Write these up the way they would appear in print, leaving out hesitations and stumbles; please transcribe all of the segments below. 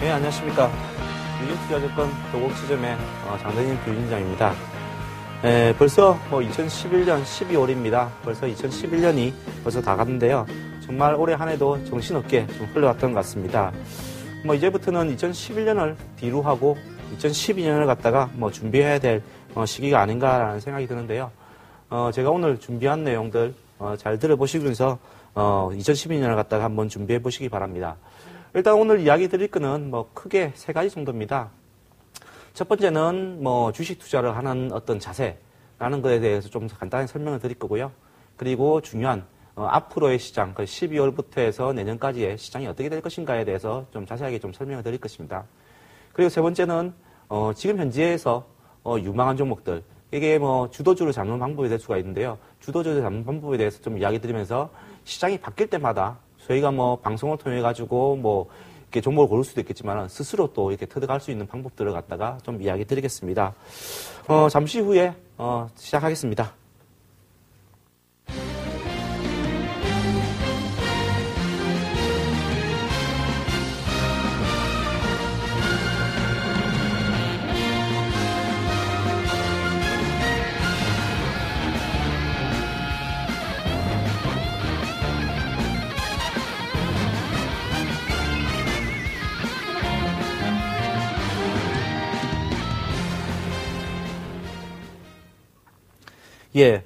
네, 안녕하십니까. 유진투자증권 도곡지점의 장대진 부위원장입니다. 벌써 2011년 12월입니다. 벌써 2011년이 벌써 다 갔는데요. 정말 올해 한 해도 정신없게 좀 흘러왔던 것 같습니다. 이제부터는 2011년을 뒤로 하고 2012년을 갖다가 준비해야 될 시기가 아닌가라는 생각이 드는데요. 제가 오늘 준비한 내용들 잘 들어보시면서 2012년을 갖다가 한번 준비해 보시기 바랍니다. 일단 오늘 이야기 드릴 거는 크게 세 가지 정도입니다. 첫 번째는 주식 투자를 하는 어떤 자세라는 것에 대해서 좀 간단히 설명을 드릴 거고요. 그리고 중요한 앞으로의 시장, 12월부터 해서 내년까지의 시장이 어떻게 될 것인가에 대해서 좀 자세하게 좀 설명을 드릴 것입니다. 그리고 세 번째는 지금 현재에서 유망한 종목들, 이게 주도주를 잡는 방법이 될 수가 있는데요. 주도주를 잡는 방법에 대해서 좀 이야기 드리면서 시장이 바뀔 때마다 저희가 방송을 통해 가지고 이렇게 종목을 고를 수도 있겠지만 스스로 또 이렇게 터득할 수 있는 방법들을 갖다가 좀 이야기 드리겠습니다. 잠시 후에 시작하겠습니다. 예.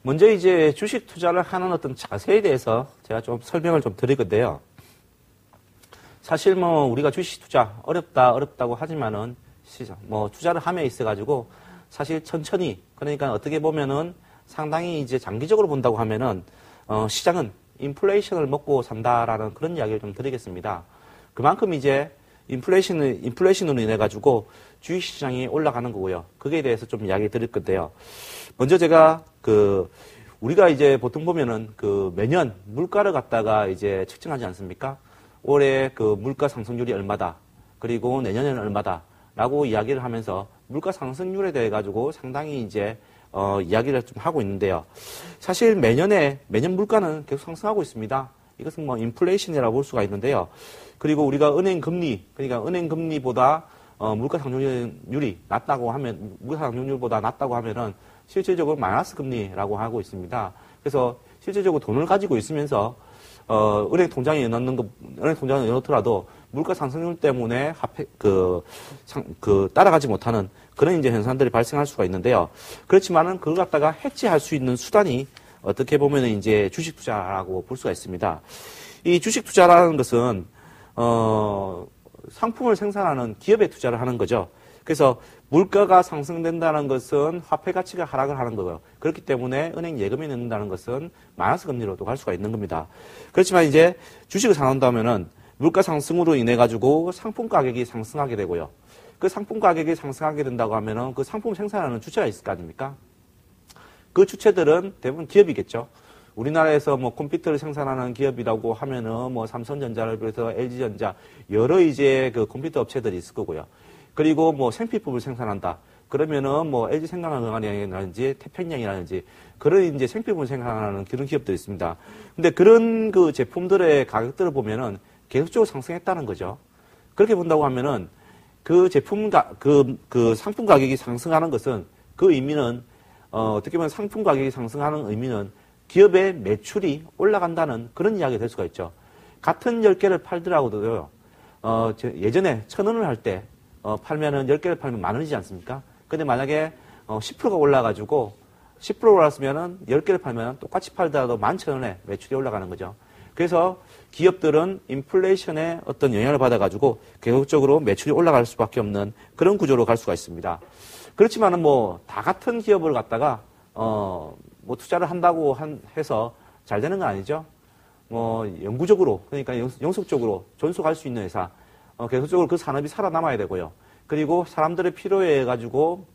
먼저 이제 주식 투자를 하는 어떤 자세에 대해서 제가 좀 설명을 좀 드릴 건데요. 사실 우리가 주식 투자 어렵다고 하지만은 투자를 함에 있어가지고 사실 천천히, 그러니까 어떻게 보면은 상당히 이제 장기적으로 본다고 하면은 시장은 인플레이션을 먹고 산다라는 그런 이야기를 좀 드리겠습니다. 그만큼 이제 인플레이션으로 인해 가지고 주식 시장이 올라가는 거고요. 그거에 대해서 좀 이야기 드릴 건데요. 먼저 제가 우리가 이제 보통 보면은 매년 물가를 갖다가 이제 측정하지 않습니까? 올해 물가 상승률이 얼마다, 그리고 내년에는 얼마다라고 이야기를 하면서 물가 상승률에 대해 가지고 상당히 이제 이야기를 좀 하고 있는데요. 사실 매년 물가는 계속 상승하고 있습니다. 이것은 인플레이션이라고 볼 수가 있는데요. 그리고 우리가 은행 금리보다 물가 상승률이 낮다고 하면, 물가 상승률보다 낮다고 하면은 실질적으로 마이너스 금리라고 하고 있습니다. 그래서 실질적으로 돈을 가지고 있으면서 은행 통장에 넣더라도 물가 상승률 때문에 따라가지 못하는 그런 이제 현상들이 발생할 수가 있는데요. 그렇지만은 그걸 갖다가 해지할 수 있는 수단이 어떻게 보면 이제 주식 투자라고 볼 수가 있습니다. 이 주식 투자라는 것은 상품을 생산하는 기업에 투자를 하는 거죠. 그래서 물가가 상승된다는 것은 화폐 가치가 하락을 하는 거고요. 그렇기 때문에 은행 예금에 넣는다는 것은 마이너스 금리로도 갈 수가 있는 겁니다. 그렇지만 이제 주식을 사놓는다면은 물가 상승으로 인해 가지고 상품 가격이 상승하게 되고요. 그 상품 가격이 상승하게 된다고 하면은 그 상품 생산하는 주체가 있을 거 아닙니까? 그 주체들은 대부분 기업이겠죠. 우리나라에서 컴퓨터를 생산하는 기업이라고 하면은 삼성전자를 비롯해서 LG전자 여러 이제 컴퓨터 업체들이 있을 거고요. 그리고 생필품을 생산한다. 그러면은 LG생활건강이라든지 태평양이라든지 그런 이제 생필품을 생산하는 그런 기업들이 있습니다. 근데 그런 제품들의 가격들을 보면은 계속적으로 상승했다는 거죠. 그렇게 본다고 하면은 그 상품 가격이 상승하는 것은 그 의미는 어떻게 보면 상품 가격이 상승하는 의미는 기업의 매출이 올라간다는 그런 이야기가 될 수가 있죠. 같은 10개를 팔더라도요, 예전에 1,000원을 할 때, 팔면은 10개를 팔면 10,000원이지 않습니까? 근데 만약에 10%가 올라가지고 10% 올랐으면은 10개를 팔면 똑같이 팔더라도 11,000원에 매출이 올라가는 거죠. 그래서 기업들은 인플레이션의 어떤 영향을 받아가지고 계속적으로 매출이 올라갈 수밖에 없는 그런 구조로 갈 수가 있습니다. 그렇지만은 다 같은 기업을 갖다가 투자를 한다고 해서 잘 되는 건 아니죠. 영구적으로, 그러니까 영속적으로 존속할 수 있는 회사, 계속적으로 그 산업이 살아남아야 되고요. 그리고 사람들의 필요에 의해 가지고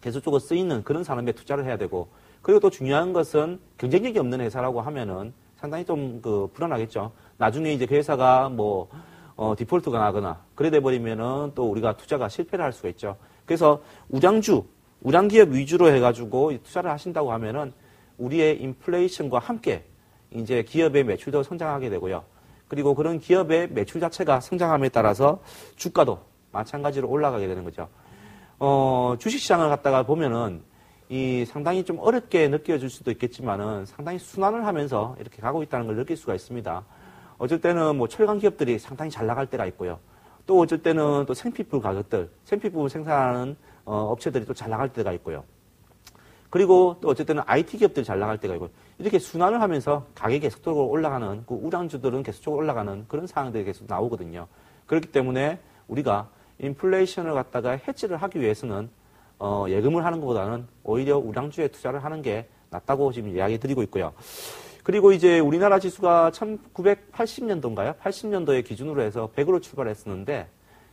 계속적으로 쓰이는 그런 산업에 투자를 해야 되고, 그리고 또 중요한 것은 경쟁력이 없는 회사라고 하면은 상당히 좀 불안하겠죠. 나중에 이제 그 회사가 디폴트가 나거나 그래 돼 버리면은 또 우리가 투자가 실패를 할 수가 있죠. 그래서 우량기업 위주로 해가지고 투자를 하신다고 하면은 우리의 인플레이션과 함께 이제 기업의 매출도 성장하게 되고요. 그리고 그런 기업의 매출 자체가 성장함에 따라서 주가도 마찬가지로 올라가게 되는 거죠. 주식시장을 갖다가 보면은 이 상당히 좀 어렵게 느껴질 수도 있겠지만은 상당히 순환을 하면서 이렇게 가고 있다는 걸 느낄 수가 있습니다. 어쩔 때는 뭐 철강 기업들이 상당히 잘 나갈 때가 있고요. 또 어쩔 때는 또 생필품 가격들, 생필품을 생산하는 업체들이 또 잘 나갈 때가 있고요. 그리고 또 어쩔 때는 IT 기업들이 잘 나갈 때가 있고요. 이렇게 순환을 하면서 가격이 계속적으로 올라가는, 그 우량주들은 계속적으로 올라가는 그런 상황들이 계속 나오거든요. 그렇기 때문에 우리가 인플레이션을 갖다가 해지를 하기 위해서는 예금을 하는 것보다는 오히려 우량주에 투자를 하는 게 낫다고 지금 이야기 드리고 있고요. 그리고 이제 우리나라 지수가 1980년도인가요? 80년도에 기준으로 해서 100으로 출발했었는데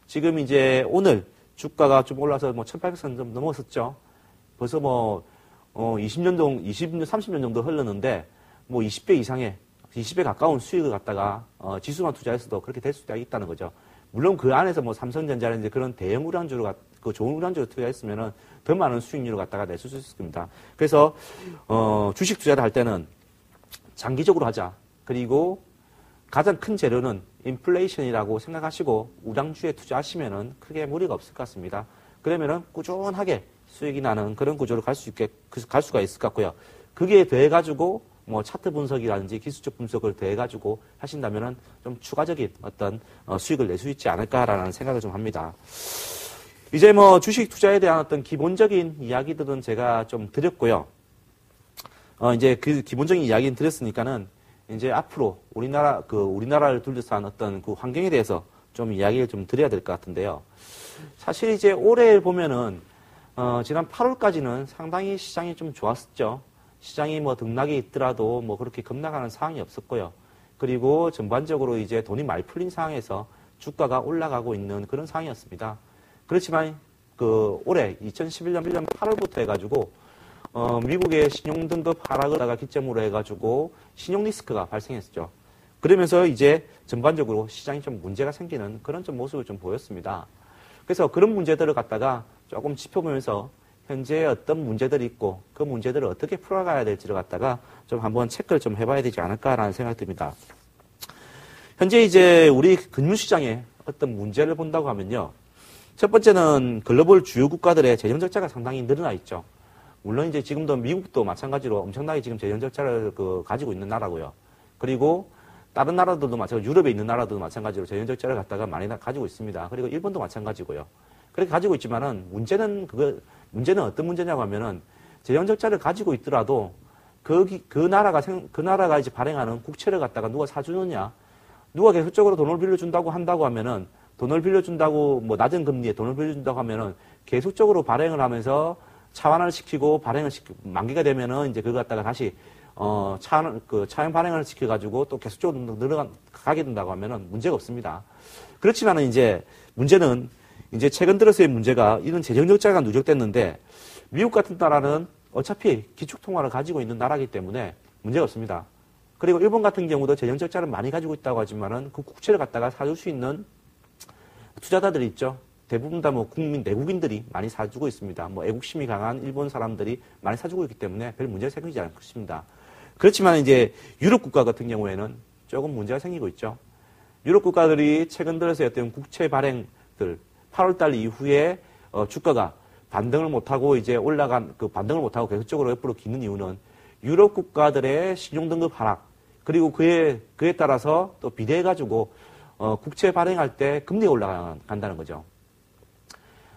지금 이제 오늘 주가가 좀 올라서 뭐 1800선 좀 넘었었죠. 벌써 뭐 20년 정도, 20년, 30년 정도 흘렀는데 뭐 20배 이상의 20배 가까운 수익을 갖다가 지수만 투자해서도 그렇게 될 수도 있다는 거죠. 물론 그 안에서 뭐 삼성전자라든지 그런 대형 우량주로 그 좋은 우량주로 투자했으면은 더 많은 수익률을 갖다가 낼 수 있을 겁니다. 그래서 주식 투자를 할 때는 장기적으로 하자. 그리고 가장 큰 재료는 인플레이션이라고 생각하시고 우량주에 투자하시면은 크게 무리가 없을 것 같습니다. 그러면은 꾸준하게 수익이 나는 그런 구조로 갈 수가 있을 것 같고요. 그게 더해가지고 뭐 차트 분석이라든지 기술적 분석을 더해가지고 하신다면은 좀 추가적인 어떤 수익을 낼 수 있지 않을까라는 생각을 좀 합니다. 이제 뭐 주식 투자에 대한 어떤 기본적인 이야기들은 제가 좀 드렸고요. 이제 그 기본적인 이야기는 드렸으니까는 이제 앞으로 우리나라를 둘러싼 어떤 그 환경에 대해서 좀 이야기를 좀 드려야 될 것 같은데요. 사실 이제 올해 보면은 지난 8월까지는 상당히 시장이 좀 좋았었죠. 시장이 뭐 등락이 있더라도 뭐 그렇게 급락하는 상황이 없었고요. 그리고 전반적으로 이제 돈이 많이 풀린 상황에서 주가가 올라가고 있는 그런 상황이었습니다. 그렇지만 그 올해 2011년 8월부터 해가지고 미국의 신용등급 하락을 다가 기점으로 해가지고 신용 리스크가 발생했었죠. 그러면서 이제 전반적으로 시장이 좀 문제가 생기는 그런 좀 모습을 좀 보였습니다. 그래서 그런 문제들을 갖다가 조금 짚어보면서 현재 어떤 문제들이 있고 그 문제들을 어떻게 풀어가야 될지를 갖다가 좀 한번 체크를 좀 해봐야 되지 않을까라는 생각이 듭니다. 현재 이제 우리 금융시장에 어떤 문제를 본다고 하면요. 첫 번째는 글로벌 주요 국가들의 재정 적자가 상당히 늘어나 있죠. 물론 이제 지금도 미국도 마찬가지로 엄청나게 지금 재정 적자를 가지고 있는 나라고요. 그리고 다른 나라들도 마찬가지로 유럽에 있는 나라들도 마찬가지로 재정 적자를 갖다가 많이 가지고 있습니다. 그리고 일본도 마찬가지고요. 그렇게 가지고 있지만은 문제는 어떤 문제냐고 하면은 재정 적자를 가지고 있더라도 그 나라가 이제 발행하는 국채를 갖다가 누가 사주느냐, 누가 계속적으로 돈을 빌려준다고 한다고 하면은 돈을 빌려준다고 뭐 낮은 금리에 돈을 빌려준다고 하면은 계속적으로 발행을 하면서 차환을 시키고 만기가 되면은 이제 그거 갖다가 다시 차형 발행을 시켜가지고 또 계속적으로 가게 된다고 하면은 문제가 없습니다. 그렇지만은 이제 문제는 이제 최근 들어서의 문제가 이런 재정 적자가 누적됐는데 미국 같은 나라는 어차피 기축통화를 가지고 있는 나라이기 때문에 문제가 없습니다. 그리고 일본 같은 경우도 재정 적자를 많이 가지고 있다고 하지만은 그 국채를 갖다가 사줄 수 있는 투자자들이 있죠. 대부분 다 뭐 내국인들이 많이 사주고 있습니다. 뭐 애국심이 강한 일본 사람들이 많이 사주고 있기 때문에 별 문제가 생기지 않을 것입니다. 그렇지만 이제 유럽 국가 같은 경우에는 조금 문제가 생기고 있죠. 유럽 국가들이 최근 들어서 어떤 국채 발행들 8월달 이후에 주가가 반등을 못하고 이제 반등을 못하고 계속적으로 옆으로 기는 이유는 유럽 국가들의 신용등급 하락 그리고 그에 따라서 또 비례해가지고 국채 발행할 때 금리가 올라간다는 거죠.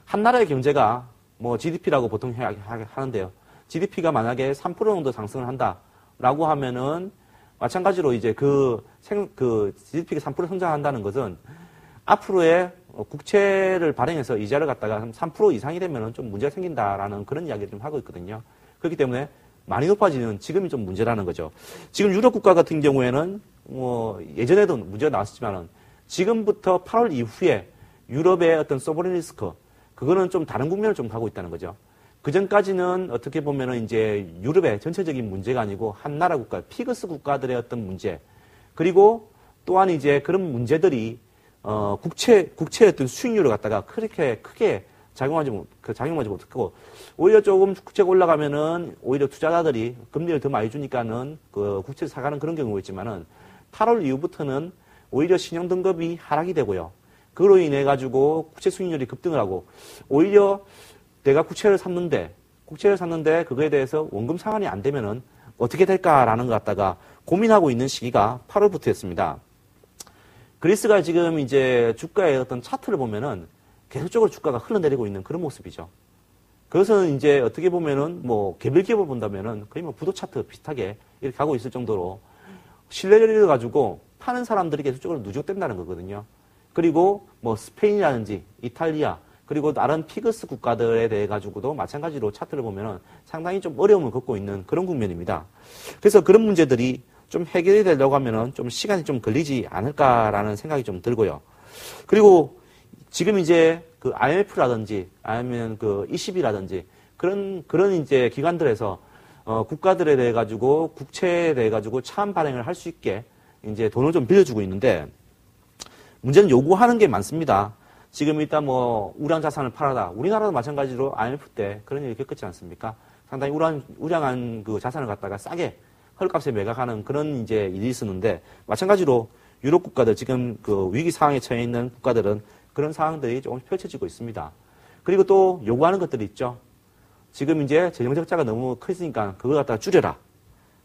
한 나라의 경제가 뭐 GDP라고 보통 하는데요. GDP가 만약에 3% 정도 상승을 한다라고 하면은 마찬가지로 이제 GDP가 3% 성장한다는 것은 앞으로의 국채를 발행해서 이자를 갖다가 3% 이상이 되면은 좀 문제가 생긴다라는 그런 이야기를 좀 하고 있거든요. 그렇기 때문에 많이 높아지는 지금이 좀 문제라는 거죠. 지금 유럽 국가 같은 경우에는 뭐 예전에도 문제가 나왔지만은 지금부터 8월 이후에 유럽의 어떤 소버린 리스크 그거는 좀 다른 국면을 좀 가고 있다는 거죠. 그 전까지는 어떻게 보면은 이제 유럽의 전체적인 문제가 아니고 한 나라 국가, 피그스 국가들의 어떤 문제 그리고 또한 이제 그런 문제들이 국채의 어떤 수익률을 갖다가 그렇게 크게 작용하지 못하고 오히려 조금 국채가 올라가면은 오히려 투자자들이 금리를 더 많이 주니까는 그 국채를 사가는 그런 경우가 있지만은 8월 이후부터는 오히려 신용 등급이 하락이 되고요. 그로 인해 가지고 국채 수익률이 급등을 하고 오히려 내가 국채를 샀는데 그거에 대해서 원금 상환이 안 되면은 어떻게 될까라는 것 갖다가 고민하고 있는 시기가 8월부터였습니다. 그리스가 지금 이제 주가의 어떤 차트를 보면은 계속적으로 주가가 흘러내리고 있는 그런 모습이죠. 그것은 이제 어떻게 보면은 뭐 개별 기업을 본다면은 거의 뭐 부도 차트 비슷하게 이렇게 가고 있을 정도로 신뢰를 가지고 파는 사람들이 계속적으로 누적된다는 거거든요. 그리고 뭐 스페인이라든지 이탈리아 그리고 다른 피그스 국가들에 대해 가지고도 마찬가지로 차트를 보면은 상당히 좀 어려움을 겪고 있는 그런 국면입니다. 그래서 그런 문제들이 좀 해결이 되려고 하면은 좀 시간이 좀 걸리지 않을까라는 생각이 좀 들고요. 그리고 지금 이제 그 IMF라든지 아니면 그 ECB라든지 그런 이제 기관들에서 국가들에 대해 가지고 국채에 대해 가지고 차환 발행을 할 수 있게 이제 돈을 좀 빌려주고 있는데 문제는 요구하는 게 많습니다. 지금 일단 뭐 우량 자산을 팔아라. 우리나라도 마찬가지로 IMF 때 그런 일이 겪었지 않습니까? 상당히 우량한 그 자산을 갖다가 싸게 헐값에 매각하는 그런 이제 일이 있었는데 마찬가지로 유럽 국가들 지금 그 위기 상황에 처해 있는 국가들은 그런 상황들이 조금씩 펼쳐지고 있습니다. 그리고 또 요구하는 것들이 있죠. 지금 이제 재정 적자가 너무 크니까 그걸 갖다가 줄여라.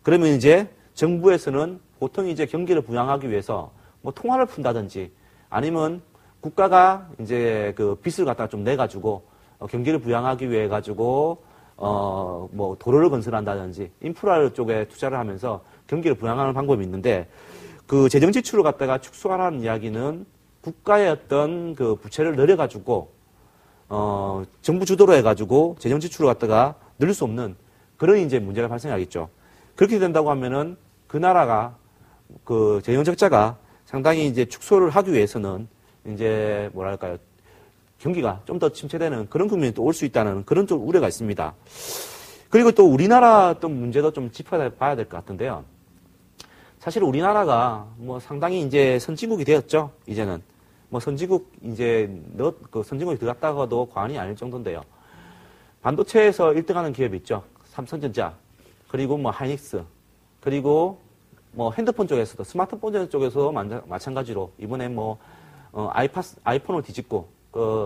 그러면 이제 정부에서는 보통 이제 경기를 부양하기 위해서 뭐 통화를 푼다든지 아니면 국가가 이제 그 빚을 갖다가 좀 내가지고 경기를 부양하기 위해 가지고 뭐 도로를 건설한다든지 인프라 쪽에 투자를 하면서 경기를 부양하는 방법이 있는데 그 재정 지출을 갖다가 축소하라는 이야기는 국가의 어떤 그 부채를 늘려가지고 정부 주도로 해가지고 재정 지출을 갖다가 늘릴 수 없는 그런 이제 문제가 발생하겠죠. 그렇게 된다고 하면은 그 나라가 그 재정 적자가 상당히 이제 축소를 하기 위해서는 이제 뭐랄까요 경기가 좀 더 침체되는 그런 국면이 또 올 수 있다는 그런 좀 우려가 있습니다. 그리고 또 우리나라 또 문제도 좀 짚어봐야 될 것 같은데요. 사실 우리나라가 뭐 상당히 이제 선진국이 되었죠. 이제는 뭐 선진국 이제 그 선진국이 들어갔다가도 과언이 아닐 정도인데요. 반도체에서 1등하는 기업이 있죠. 삼성전자 그리고 뭐 하이닉스 그리고 뭐 핸드폰 쪽에서도 스마트폰 쪽에서 마찬가지로 이번에 뭐 아이폰을 뒤집고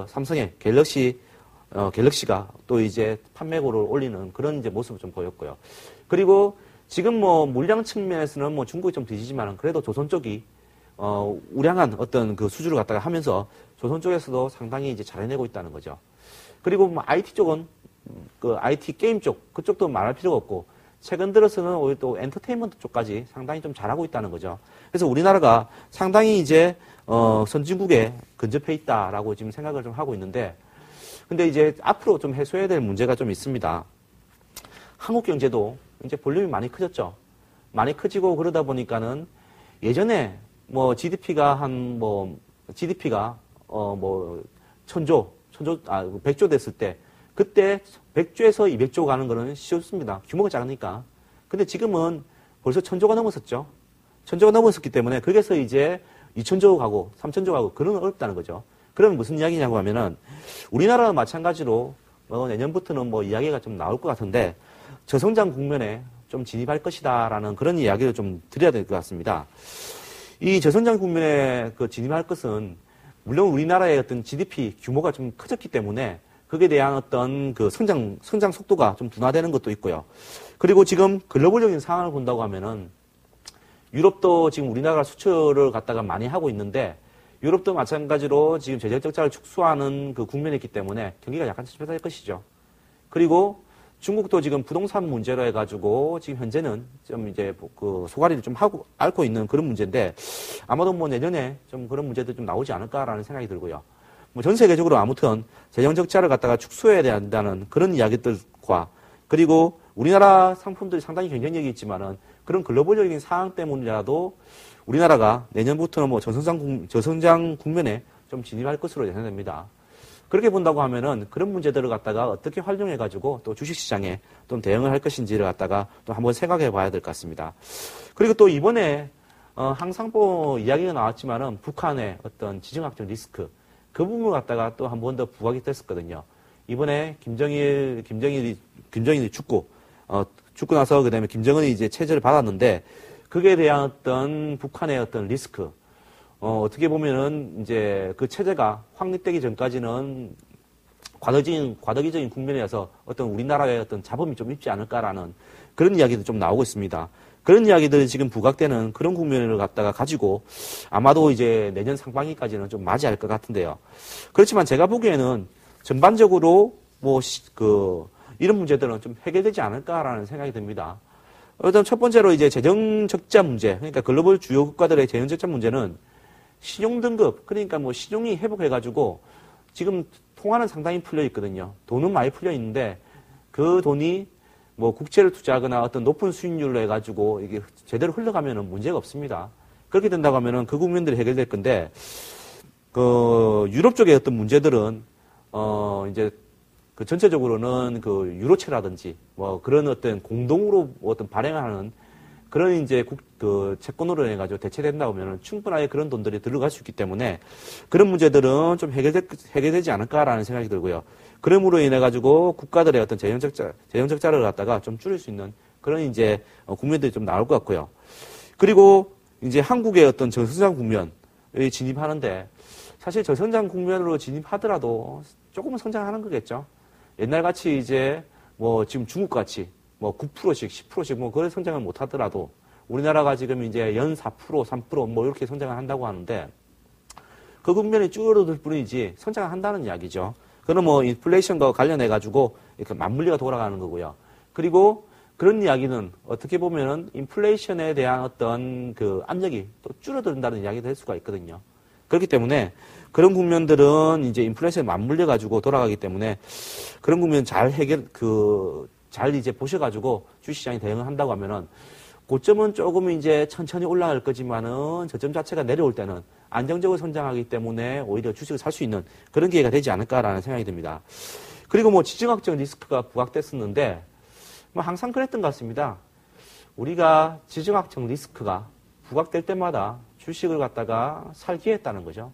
삼성의 갤럭시가 또 이제 판매고를 올리는 그런 이제 모습을 좀 보였고요. 그리고 지금 뭐 물량 측면에서는 뭐 중국이 좀 뒤지지만 그래도 조선 쪽이 우량한 어떤 그 수주를 갖다가 하면서 조선 쪽에서도 상당히 이제 잘 해내고 있다는 거죠. 그리고 뭐 IT 쪽은 그 IT 게임 쪽 그쪽도 말할 필요가 없고 최근 들어서는 오히려 또 엔터테인먼트 쪽까지 상당히 좀 잘하고 있다는 거죠. 그래서 우리나라가 상당히 이제 선진국에 근접해 있다라고 지금 생각을 좀 하고 있는데 근데 이제 앞으로 좀 해소해야 될 문제가 좀 있습니다. 한국 경제도 이제 볼륨이 많이 커졌죠. 많이 커지고 그러다 보니까는 예전에 뭐 GDP가 100조 됐을 때 그때 100조에서 200조 가는 거는 쉬웠습니다. 규모가 작으니까. 근데 지금은 벌써 1000조가 넘었었죠. 1000조가 넘었었기 때문에 거기서 이제 2000조 가고 3000조 가고 그런 어렵다는 거죠. 그러면 무슨 이야기냐고 하면은 우리나라는 마찬가지로 내년부터는 뭐 이야기가 좀 나올 것 같은데 저성장 국면에 좀 진입할 것이다라는 그런 이야기를 좀 드려야 될 것 같습니다. 이 저성장 국면에 그 진입할 것은 물론 우리나라의 어떤 GDP 규모가 좀 커졌기 때문에 거기에 대한 어떤 그 성장 속도가 좀 둔화되는 것도 있고요. 그리고 지금 글로벌적인 상황을 본다고 하면은 유럽도 지금 우리나라 수출을 갖다가 많이 하고 있는데 유럽도 마찬가지로 지금 재정 적자를 축소하는 그 국면이 있기 때문에 경기가 약간 침체될 것이죠. 그리고 중국도 지금 부동산 문제로 해가지고 지금 현재는 좀 이제 그 소가리를 좀 앓고 있는 그런 문제인데 아마도 뭐 내년에 좀 그런 문제들 좀 나오지 않을까라는 생각이 들고요. 뭐 전 세계적으로 아무튼 재정 적자를 갖다가 축소해야 된다는 그런 이야기들과 그리고 우리나라 상품들이 상당히 경쟁력이 있지만은 그런 글로벌적인 상황 때문이라도 우리나라가 내년부터는 뭐 저성장 국면에 좀 진입할 것으로 예상됩니다. 그렇게 본다고 하면은 그런 문제들을 갖다가 어떻게 활용해가지고 또 주식시장에 좀 대응을 할 것인지를 갖다가 또 한번 생각해 봐야 될 것 같습니다. 그리고 또 이번에 항상 뭐 이야기가 나왔지만은 북한의 어떤 지정학적 리스크 그 부분을 갖다가 또 한 번 더 부각이 됐었거든요. 이번에 김정일이 죽고 나서 그다음에 김정은이 이제 체제를 받았는데 그에 대한 어떤 북한의 어떤 리스크 어떻게 보면은 이제 그 체제가 확립되기 전까지는 과도기적인 국면이어서 어떤 우리나라의 어떤 잡음이 좀 있지 않을까라는 그런 이야기도 좀 나오고 있습니다. 그런 이야기들이 지금 부각되는 그런 국면을 갖다가 가지고 아마도 이제 내년 상반기까지는 좀 맞이할 것 같은데요. 그렇지만 제가 보기에는 전반적으로 이런 문제들은 좀 해결되지 않을까라는 생각이 듭니다. 일단 첫 번째로 이제 재정 적자 문제, 그러니까 글로벌 주요 국가들의 재정 적자 문제는 신용 등급, 그러니까 뭐 신용이 회복해가지고 지금 통화는 상당히 풀려 있거든요. 돈은 많이 풀려 있는데 그 돈이 뭐 국채를 투자하거나 어떤 높은 수익률로 해가지고 이게 제대로 흘러가면은 문제가 없습니다. 그렇게 된다고 하면은 그 국면들이 해결될 건데, 유럽 쪽의 어떤 문제들은, 이제 그 전체적으로는 그 유로채라든지 뭐 그런 어떤 공동으로 어떤 발행하는 그런 이제 채권으로 해가지고 대체된다고 하면은 충분하게 그런 돈들이 들어갈 수 있기 때문에 그런 문제들은 좀 해결되지 않을까라는 생각이 들고요. 그럼으로 인해 가지고 국가들의 어떤 재정 적자를 갖다가 좀 줄일 수 있는 그런 이제 국면들이 좀 나올 것 같고요. 그리고 이제 한국의 어떤 저성장 국면에 진입하는데 사실 저성장 국면으로 진입하더라도 조금은 성장하는 거겠죠. 옛날 같이 이제 뭐 지금 중국 같이 뭐 9%씩 10%씩 뭐 그런 성장을 못 하더라도 우리나라가 지금 이제 연 4%, 3% 뭐 이렇게 성장을 한다고 하는데 그 국면이 줄어들 뿐이지 성장을 한다는 이야기죠. 그건 뭐 인플레이션과 관련해 가지고 이렇게 맞물리가 돌아가는 거고요. 그리고 그런 이야기는 어떻게 보면은 인플레이션에 대한 어떤 그 압력이 또 줄어든다는 이야기도 할 수가 있거든요. 그렇기 때문에 그런 국면들은 이제 인플레이션에 맞물려 가지고 돌아가기 때문에 그런 국면 잘 이제 보셔가지고 주식시장이 대응을 한다고 하면은 고점은 조금 이제 천천히 올라갈 거지만은 저점 자체가 내려올 때는 안정적으로 성장하기 때문에 오히려 주식을 살 수 있는 그런 기회가 되지 않을까라는 생각이 듭니다. 그리고 뭐 지정학적 리스크가 부각됐었는데 뭐 항상 그랬던 것 같습니다. 우리가 지정학적 리스크가 부각될 때마다 주식을 갖다가 살기했다는 거죠.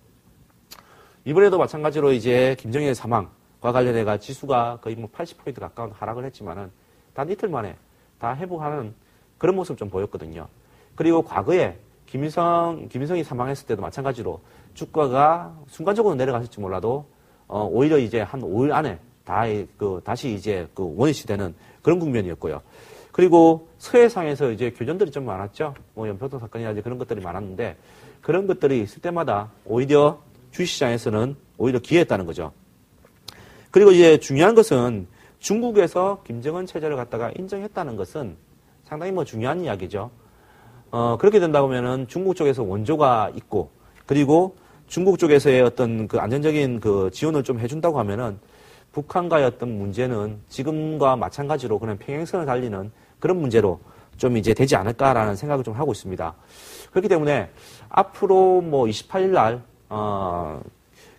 이번에도 마찬가지로 이제 김정일의 사망과 관련해가 지수가 거의 뭐 80% 가까운 하락을 했지만은 단 이틀 만에 다 회복하는 그런 모습을 좀 보였거든요. 그리고 과거에 김일성이 사망했을 때도 마찬가지로 주가가 순간적으로 내려갔을지 몰라도 오히려 이제 한 5일 안에 다시 이제 원위치 되는 그런 국면이었고요. 그리고 서해상에서 이제 교전들이 좀 많았죠. 뭐 연평도 사건이라든지 그런 것들이 많았는데 그런 것들이 있을 때마다 오히려 주식시장에서는 오히려 기회했다는 거죠. 그리고 이제 중요한 것은 중국에서 김정은 체제를 갖다가 인정했다는 것은 상당히 뭐 중요한 이야기죠. 그렇게 된다고 하면은 중국 쪽에서 원조가 있고, 그리고 중국 쪽에서의 어떤 그 안정적인 그 지원을 좀 해준다고 하면은 북한과의 어떤 문제는 지금과 마찬가지로 그냥 평행선을 달리는 그런 문제로 좀 이제 되지 않을까라는 생각을 좀 하고 있습니다. 그렇기 때문에 앞으로 뭐 28일 날,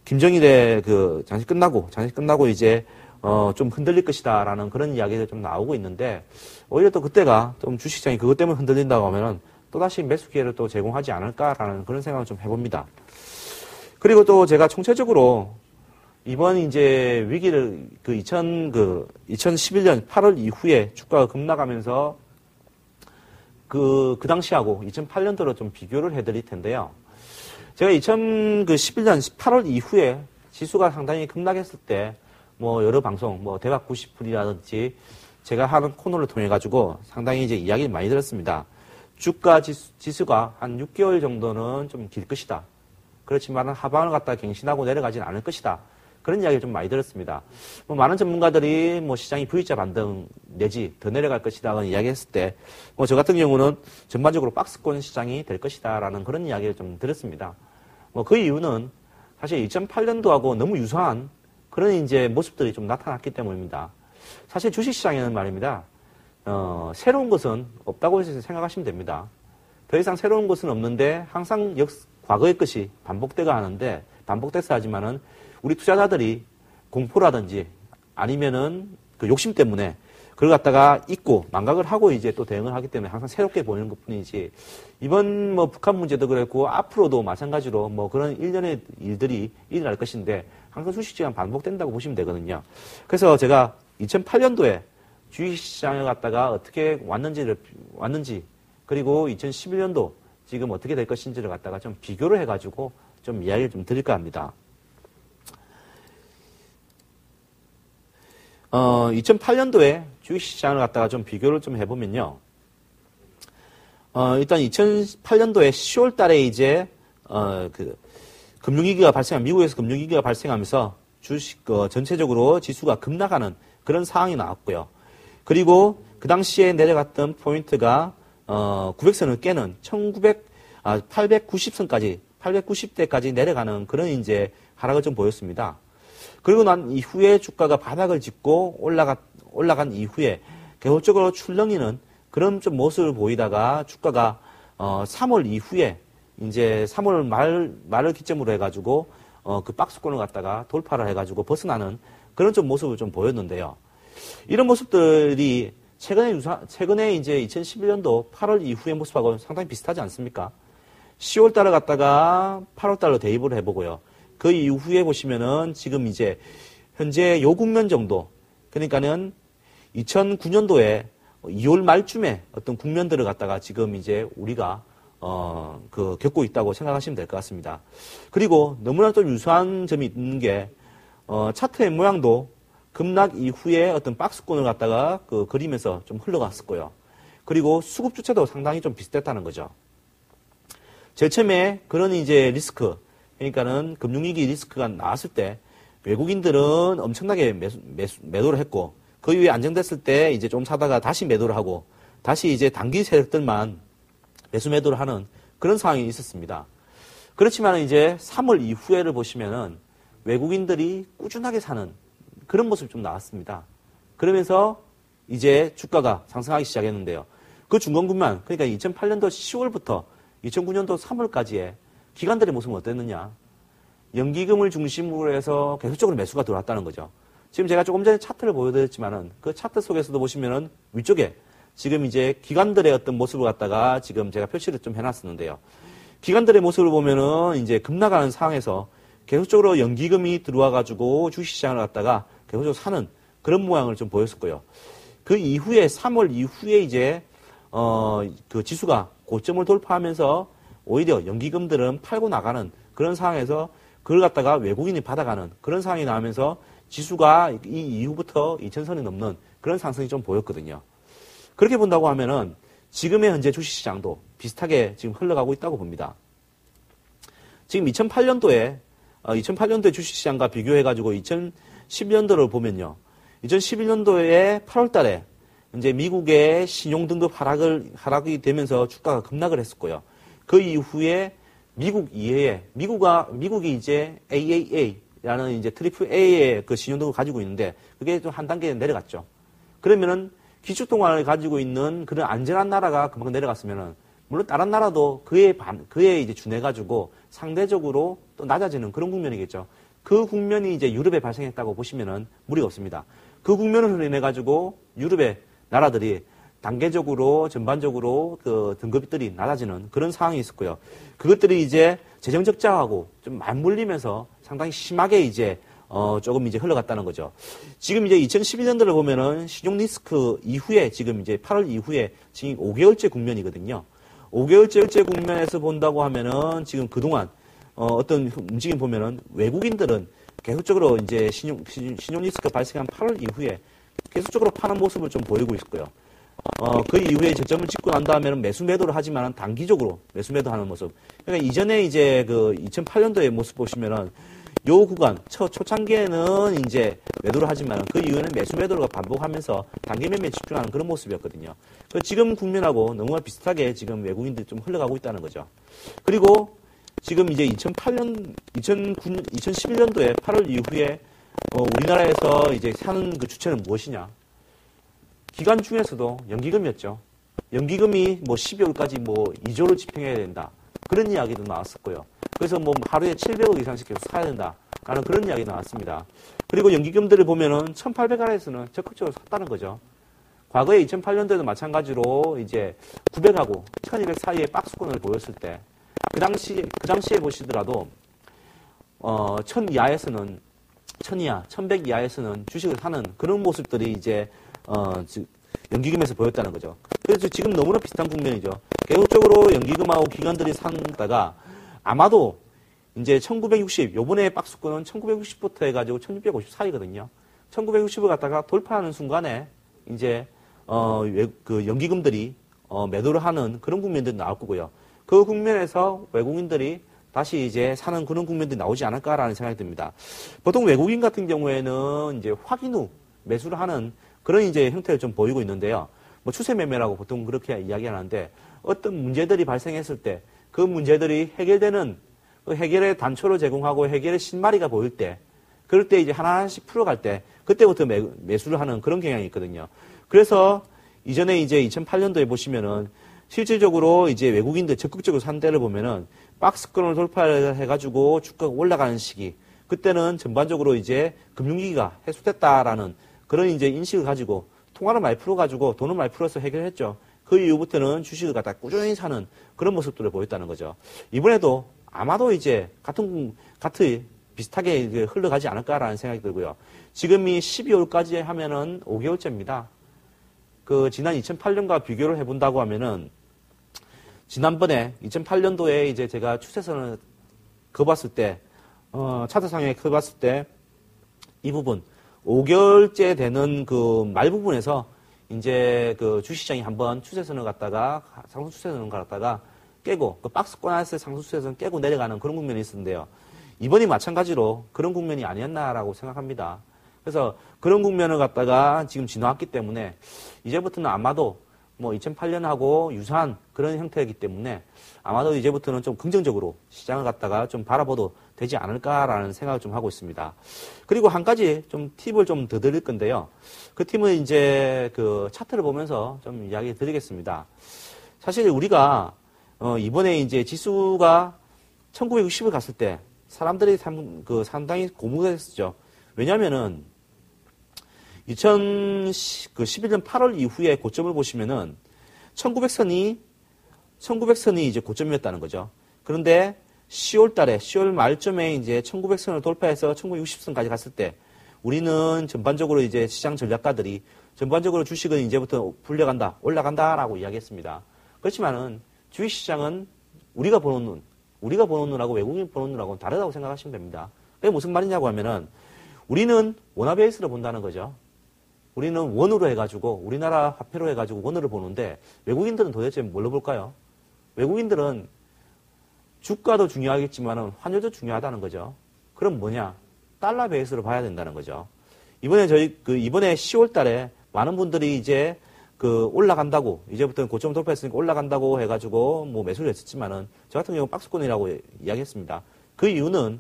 김정일의 그 장식 끝나고 이제 좀 흔들릴 것이다라는 그런 이야기가 좀 나오고 있는데 오히려 또 그때가 좀 주식시장이 그것 때문에 흔들린다고 하면은 또다시 매수 기회를 또 제공하지 않을까라는 그런 생각을 좀 해봅니다. 그리고 또 제가 총체적으로 이번 이제 위기를 2011년 8월 이후에 주가가 급락하면서 그 당시하고 2008년도로 좀 비교를 해드릴 텐데요. 제가 2011년 8월 이후에 지수가 상당히 급락했을 때 뭐 여러 방송, 뭐 대박 90분이라든지 제가 하는 코너를 통해 가지고 상당히 이제 이야기를 많이 들었습니다. 주가 지수가 한 6개월 정도는 좀 길 것이다. 그렇지만 하방을 갖다 갱신하고 내려가지는 않을 것이다. 그런 이야기를 좀 많이 들었습니다. 뭐 많은 전문가들이 뭐 시장이 V자 반등 내지 더 내려갈 것이다라는 이야기했을 때, 뭐 저 같은 경우는 전반적으로 박스권 시장이 될 것이다라는 그런 이야기를 좀 들었습니다. 뭐 그 이유는 사실 2008년도하고 너무 유사한 그런 이제 모습들이 좀 나타났기 때문입니다. 사실 주식시장에는 말입니다. 새로운 것은 없다고 생각하시면 됩니다. 더 이상 새로운 것은 없는데 항상 과거의 것이 반복돼가 하는데 반복돼서 하지만은 우리 투자자들이 공포라든지 아니면은 그 욕심 때문에 그걸 갖다가 잊고 망각을 하고 이제 또 대응을 하기 때문에 항상 새롭게 보이는 것 뿐이지 이번 뭐 북한 문제도 그랬고 앞으로도 마찬가지로 뭐 그런 일련의 일들이 일어날 것인데 항상 주식시장 반복된다고 보시면 되거든요. 그래서 제가 2008년도에 주식시장을 갖다가 어떻게 왔는지 그리고 2011년도 지금 어떻게 될 것인지를 갖다가 좀 비교를 해가지고 좀 이야기를 좀 드릴까 합니다. 2008년도에 주식시장을 갖다가 좀 비교를 좀 해보면요. 일단 2008년도에 10월 달에 이제, 금융위기가 미국에서 금융위기가 발생하면서 주식, 전체적으로 지수가 급락하는 그런 상황이 나왔고요. 그리고 그 당시에 내려갔던 포인트가, 900선을 깨는 890선까지, 890대까지 내려가는 그런 이제 하락을 좀 보였습니다. 그리고 난 이후에 주가가 바닥을 짚고 올라간 이후에 계속적으로 출렁이는 그런 좀 모습을 보이다가 주가가 3월 이후에 이제 3월 말을 기점으로 해가지고 그 박스권을 갖다가 돌파를 해가지고 벗어나는 그런 좀 모습을 좀 보였는데요. 이런 모습들이 최근에 이제 2011년도 8월 이후의 모습하고 상당히 비슷하지 않습니까? 10월 달을 갖다가 8월 달로 대입을 해보고요. 그 이후에 보시면은 지금 이제 현재 요 국면 정도, 그러니까는 2009년도에 2월 말쯤에 어떤 국면들을 갖다가 지금 이제 우리가 겪고 있다고 생각하시면 될 것 같습니다. 그리고 너무나 또 유사한 점이 있는 게 차트의 모양도 급락 이후에 어떤 박스권을 갖다가 그리면서 좀 흘러갔을 거예요. 그리고 수급 주체도 상당히 좀 비슷했다는 거죠. 제일 처음에 그런 이제 리스크, 그러니까는 금융위기 리스크가 나왔을 때 외국인들은 엄청나게 매도를 했고, 그 이후에 안정됐을 때 이제 좀 사다가 다시 매도를 하고, 다시 이제 단기 세력들만 매수매도를 하는 그런 상황이 있었습니다. 그렇지만 이제 3월 이후에를 보시면은 외국인들이 꾸준하게 사는 그런 모습이 좀 나왔습니다. 그러면서 이제 주가가 상승하기 시작했는데요. 그 중간국면, 그러니까 2008년도 10월부터 2009년도 3월까지의 기관들의 모습은 어땠느냐? 연기금을 중심으로 해서 계속적으로 매수가 들어왔다는 거죠. 지금 제가 조금 전에 차트를 보여드렸지만은 그 차트 속에서도 보시면은 위쪽에 지금 이제 기관들의 어떤 모습을 갖다가 지금 제가 표시를 좀 해놨었는데요. 기관들의 모습을 보면은 이제 급락하는 상황에서 계속적으로 연기금이 들어와가지고 주식시장을 갖다가 계속적으로 사는 그런 모양을 좀 보였었고요. 그 이후에 3월 이후에 이제 그 지수가 고점을 돌파하면서 오히려 연기금들은 팔고 나가는 그런 상황에서 그걸 갖다가 외국인이 받아가는 그런 상황이 나오면서 지수가 이 이후부터 2000선이 넘는 그런 상승이 좀 보였거든요. 그렇게 본다고 하면은 지금의 현재 주식시장도 비슷하게 지금 흘러가고 있다고 봅니다. 지금 2008년도에 주식시장과 비교해가지고 2011년도를 보면요. 2011년도에 8월 달에 이제 미국의 신용등급 하락이 되면서 주가가 급락을 했었고요. 그 이후에 미국 이외에, 미국이 이제 AAA라는 이제 트리플 A의 그 신용등급을 가지고 있는데 그게 좀 한 단계 내려갔죠. 그러면은 기축통화를 가지고 있는 그런 안전한 나라가 그만큼 내려갔으면은 물론 다른 나라도 그에 이제 준해가지고 상대적으로 또 낮아지는 그런 국면이겠죠. 그 국면이 이제 유럽에 발생했다고 보시면은 무리가 없습니다. 그 국면을 인해가지고 유럽의 나라들이 단계적으로 전반적으로 그 등급들이 낮아지는 그런 상황이 있었고요. 그것들이 이제 재정 적자하고 좀 맞물리면서 상당히 심하게 이제 조금 이제 흘러갔다는 거죠. 지금 이제 2012년도를 보면은 신용 리스크 이후에 지금 이제 8월 이후에 지금 5개월째 국면이거든요. 5개월째 국면에서 본다고 하면은 지금 그동안 어떤 움직임 보면은 외국인들은 계속적으로 이제 신용 리스크가 발생한 8월 이후에 계속적으로 파는 모습을 좀 보이고 있고요. 그 이후에 저점을 찍고 난 다음에는 매도를 하지만 단기적으로 매도하는 모습. 그러니까 이전에 이제 그 2008년도의 모습 보시면은 요 구간, 초창기에는 이제 매도를 하지만 그 이후에는 매도를 반복하면서 단기 매매에 집중하는 그런 모습이었거든요. 지금 국면하고 너무나 비슷하게 지금 외국인들이 좀 흘러가고 있다는 거죠. 그리고 지금 이제 2011년도에 8월 이후에 우리나라에서 이제 사는 그 주체는 무엇이냐? 기관 중에서도 연기금이었죠. 연기금이 뭐 12월까지 뭐 2조를 집행해야 된다. 그런 이야기도 나왔었고요. 그래서 뭐 하루에 700억 이상씩 계속 사야 된다. 라는 그런 이야기 나왔습니다. 그리고 연기금들을 보면은 1800 아래에서는 적극적으로 샀다는 거죠. 과거에 2008년도에도 마찬가지로 이제 900하고 1200 사이에 박스권을 보였을 때, 그 당시에 보시더라도, 1000 이하에서는, 1000 이하, 1100 이하에서는 주식을 사는 그런 모습들이 이제, 연기금에서 보였다는 거죠. 그래서 지금 너무나 비슷한 국면이죠. 계속적으로 연기금하고 기관들이 산다가 아마도 이제 1960, 요번에 박스권은 1960부터 해가지고 1650 사이거든요. 1960을 갖다가 돌파하는 순간에 이제, 그 연기금들이, 매도를 하는 그런 국면들이 나올 거고요. 그 국면에서 외국인들이 다시 이제 사는 그런 국면들이 나오지 않을까라는 생각이 듭니다. 보통 외국인 같은 경우에는 이제 확인 후 매수를 하는 그런 이제 형태를 좀 보이고 있는데요. 뭐 추세 매매라고 보통 그렇게 이야기하는데 어떤 문제들이 발생했을 때 그 문제들이 해결되는 그 해결의 단초를 제공하고 해결의 실마리가 보일 때 그럴 때 이제 하나씩 풀어갈 때 그때부터 매수를 하는 그런 경향이 있거든요. 그래서 이전에 이제 2008년도에 보시면은 실질적으로 이제 외국인들 적극적으로 산 때를 보면은 박스권을 돌파를 해가지고 주가가 올라가는 시기 그때는 전반적으로 이제 금융위기가 해소됐다라는 그런 이제 인식을 가지고 통화를 많이 풀어가지고 돈을 많이 풀어서 해결했죠. 그 이후부터는 주식을 갖다 꾸준히 사는 그런 모습들을 보였다는 거죠. 이번에도 아마도 이제 같은 비슷하게 이제 흘러가지 않을까라는 생각이 들고요. 지금이 12월까지 하면은 5개월째입니다. 그 지난 2008년과 비교를 해본다고 하면은 지난번에 2008년도에 이제 제가 추세선을 그어봤을 때, 차트상에 그어봤을 때 이 부분 5개월째 되는 그 말 부분에서 이제 그 주시장이 한번 추세선을 갖다가 상승 추세선을 갖다가 깨고 그 박스권 안에서 상승 추세선 깨고 내려가는 그런 국면이 있었는데요. 이번이 마찬가지로 그런 국면이 아니었나라고 생각합니다. 그래서 그런 국면을 갖다가 지금 지나왔기 때문에 이제부터는 아마도 뭐 2008년하고 유사한 그런 형태이기 때문에 아마도 이제부터는 좀 긍정적으로 시장을 갖다가 좀 바라봐도 되지 않을까라는 생각을 좀 하고 있습니다. 그리고 한 가지 좀 팁을 좀 더 드릴 건데요. 그 팁은 이제 그 차트를 보면서 좀 이야기 드리겠습니다. 사실 우리가 이번에 이제 지수가 1960을 갔을 때 사람들이 상당히 고무가 됐었죠. 왜냐면은 2011년 8월 이후에 고점을 보시면은 1900선이 이제 고점이었다는 거죠. 그런데 10월 말쯤에 이제 1900선을 돌파해서 1960선까지 갔을 때 우리는 전반적으로 이제 시장 전략가들이 전반적으로 주식은 이제부터 불려간다, 올라간다라고 이야기했습니다. 그렇지만은 주식시장은 우리가 보는 눈하고 외국인이 보는 눈하고는 다르다고 생각하시면 됩니다. 그게 무슨 말이냐고 하면은 우리는 원화 베이스로 본다는 거죠. 우리는 원으로 해가지고 우리나라 화폐로 해가지고 원으로 보는데 외국인들은 도대체 뭘로 볼까요? 외국인들은 주가도 중요하겠지만 환율도 중요하다는 거죠. 그럼 뭐냐? 달러 베이스로 봐야 된다는 거죠. 이번에 이번에 10월 달에 많은 분들이 이제 올라간다고, 이제부터는 고점 돌파했으니까 올라간다고 해가지고 뭐 매수를 했었지만은 저 같은 경우는 박스권이라고 이야기했습니다. 그 이유는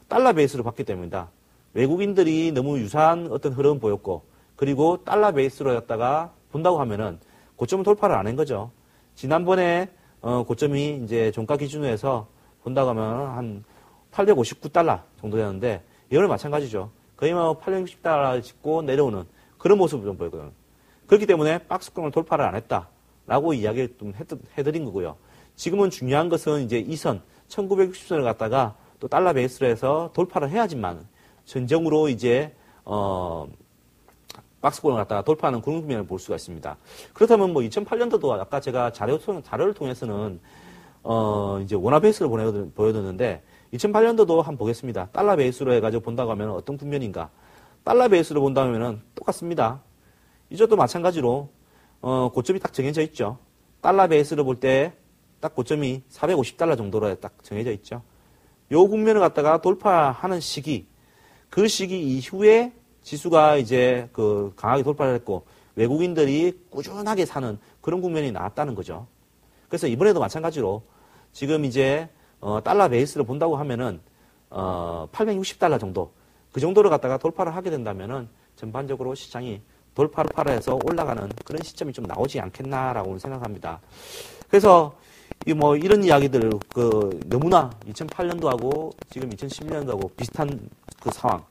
달러 베이스로 봤기 때문입니다. 외국인들이 너무 유사한 어떤 흐름을 보였고, 그리고 달러 베이스로 했다가 본다고 하면은 고점 돌파를 안 한 거죠. 지난번에 고점이 이제 종가 기준으로 해서 본다고 하면 한 859달러 정도 되는데 이거는 마찬가지죠. 거의 뭐 860달러를 짚고 내려오는 그런 모습을 좀 보이거든요. 그렇기 때문에 박스권을 돌파를 안 했다라고 이야기를 좀 해드린 거고요. 지금은 중요한 것은 이제 이 선 1960선을 갖다가 또 달러 베이스로 해서 돌파를 해야지만 전정으로 이제 박스권을 갖다가 돌파하는 그런 국면을 볼 수가 있습니다. 그렇다면 뭐 2008년도도 아까 제가 자료를 통해서는 이제 원화 베이스로 보여드렸는데 2008년도도 한번 보겠습니다. 달러 베이스로 해가지고 본다고 하면 어떤 국면인가? 달러 베이스로 본다면은 똑같습니다. 이것도 마찬가지로 고점이 딱 정해져 있죠. 달러 베이스로 볼 때 딱 고점이 450달러 정도로 딱 정해져 있죠. 요 국면을 갖다가 돌파하는 시기, 그 시기 이후에 지수가 이제 강하게 돌파를 했고 외국인들이 꾸준하게 사는 그런 국면이 나왔다는 거죠. 그래서 이번에도 마찬가지로 지금 이제 달러 베이스로 본다고 하면은 860달러 정도 그 정도를 갖다가 돌파를 하게 된다면은 전반적으로 시장이 돌파를 해서 올라가는 그런 시점이 좀 나오지 않겠나라고 생각합니다. 그래서 이런 이야기들 너무나 2008년도하고 지금 2011년도하고 비슷한 그 상황.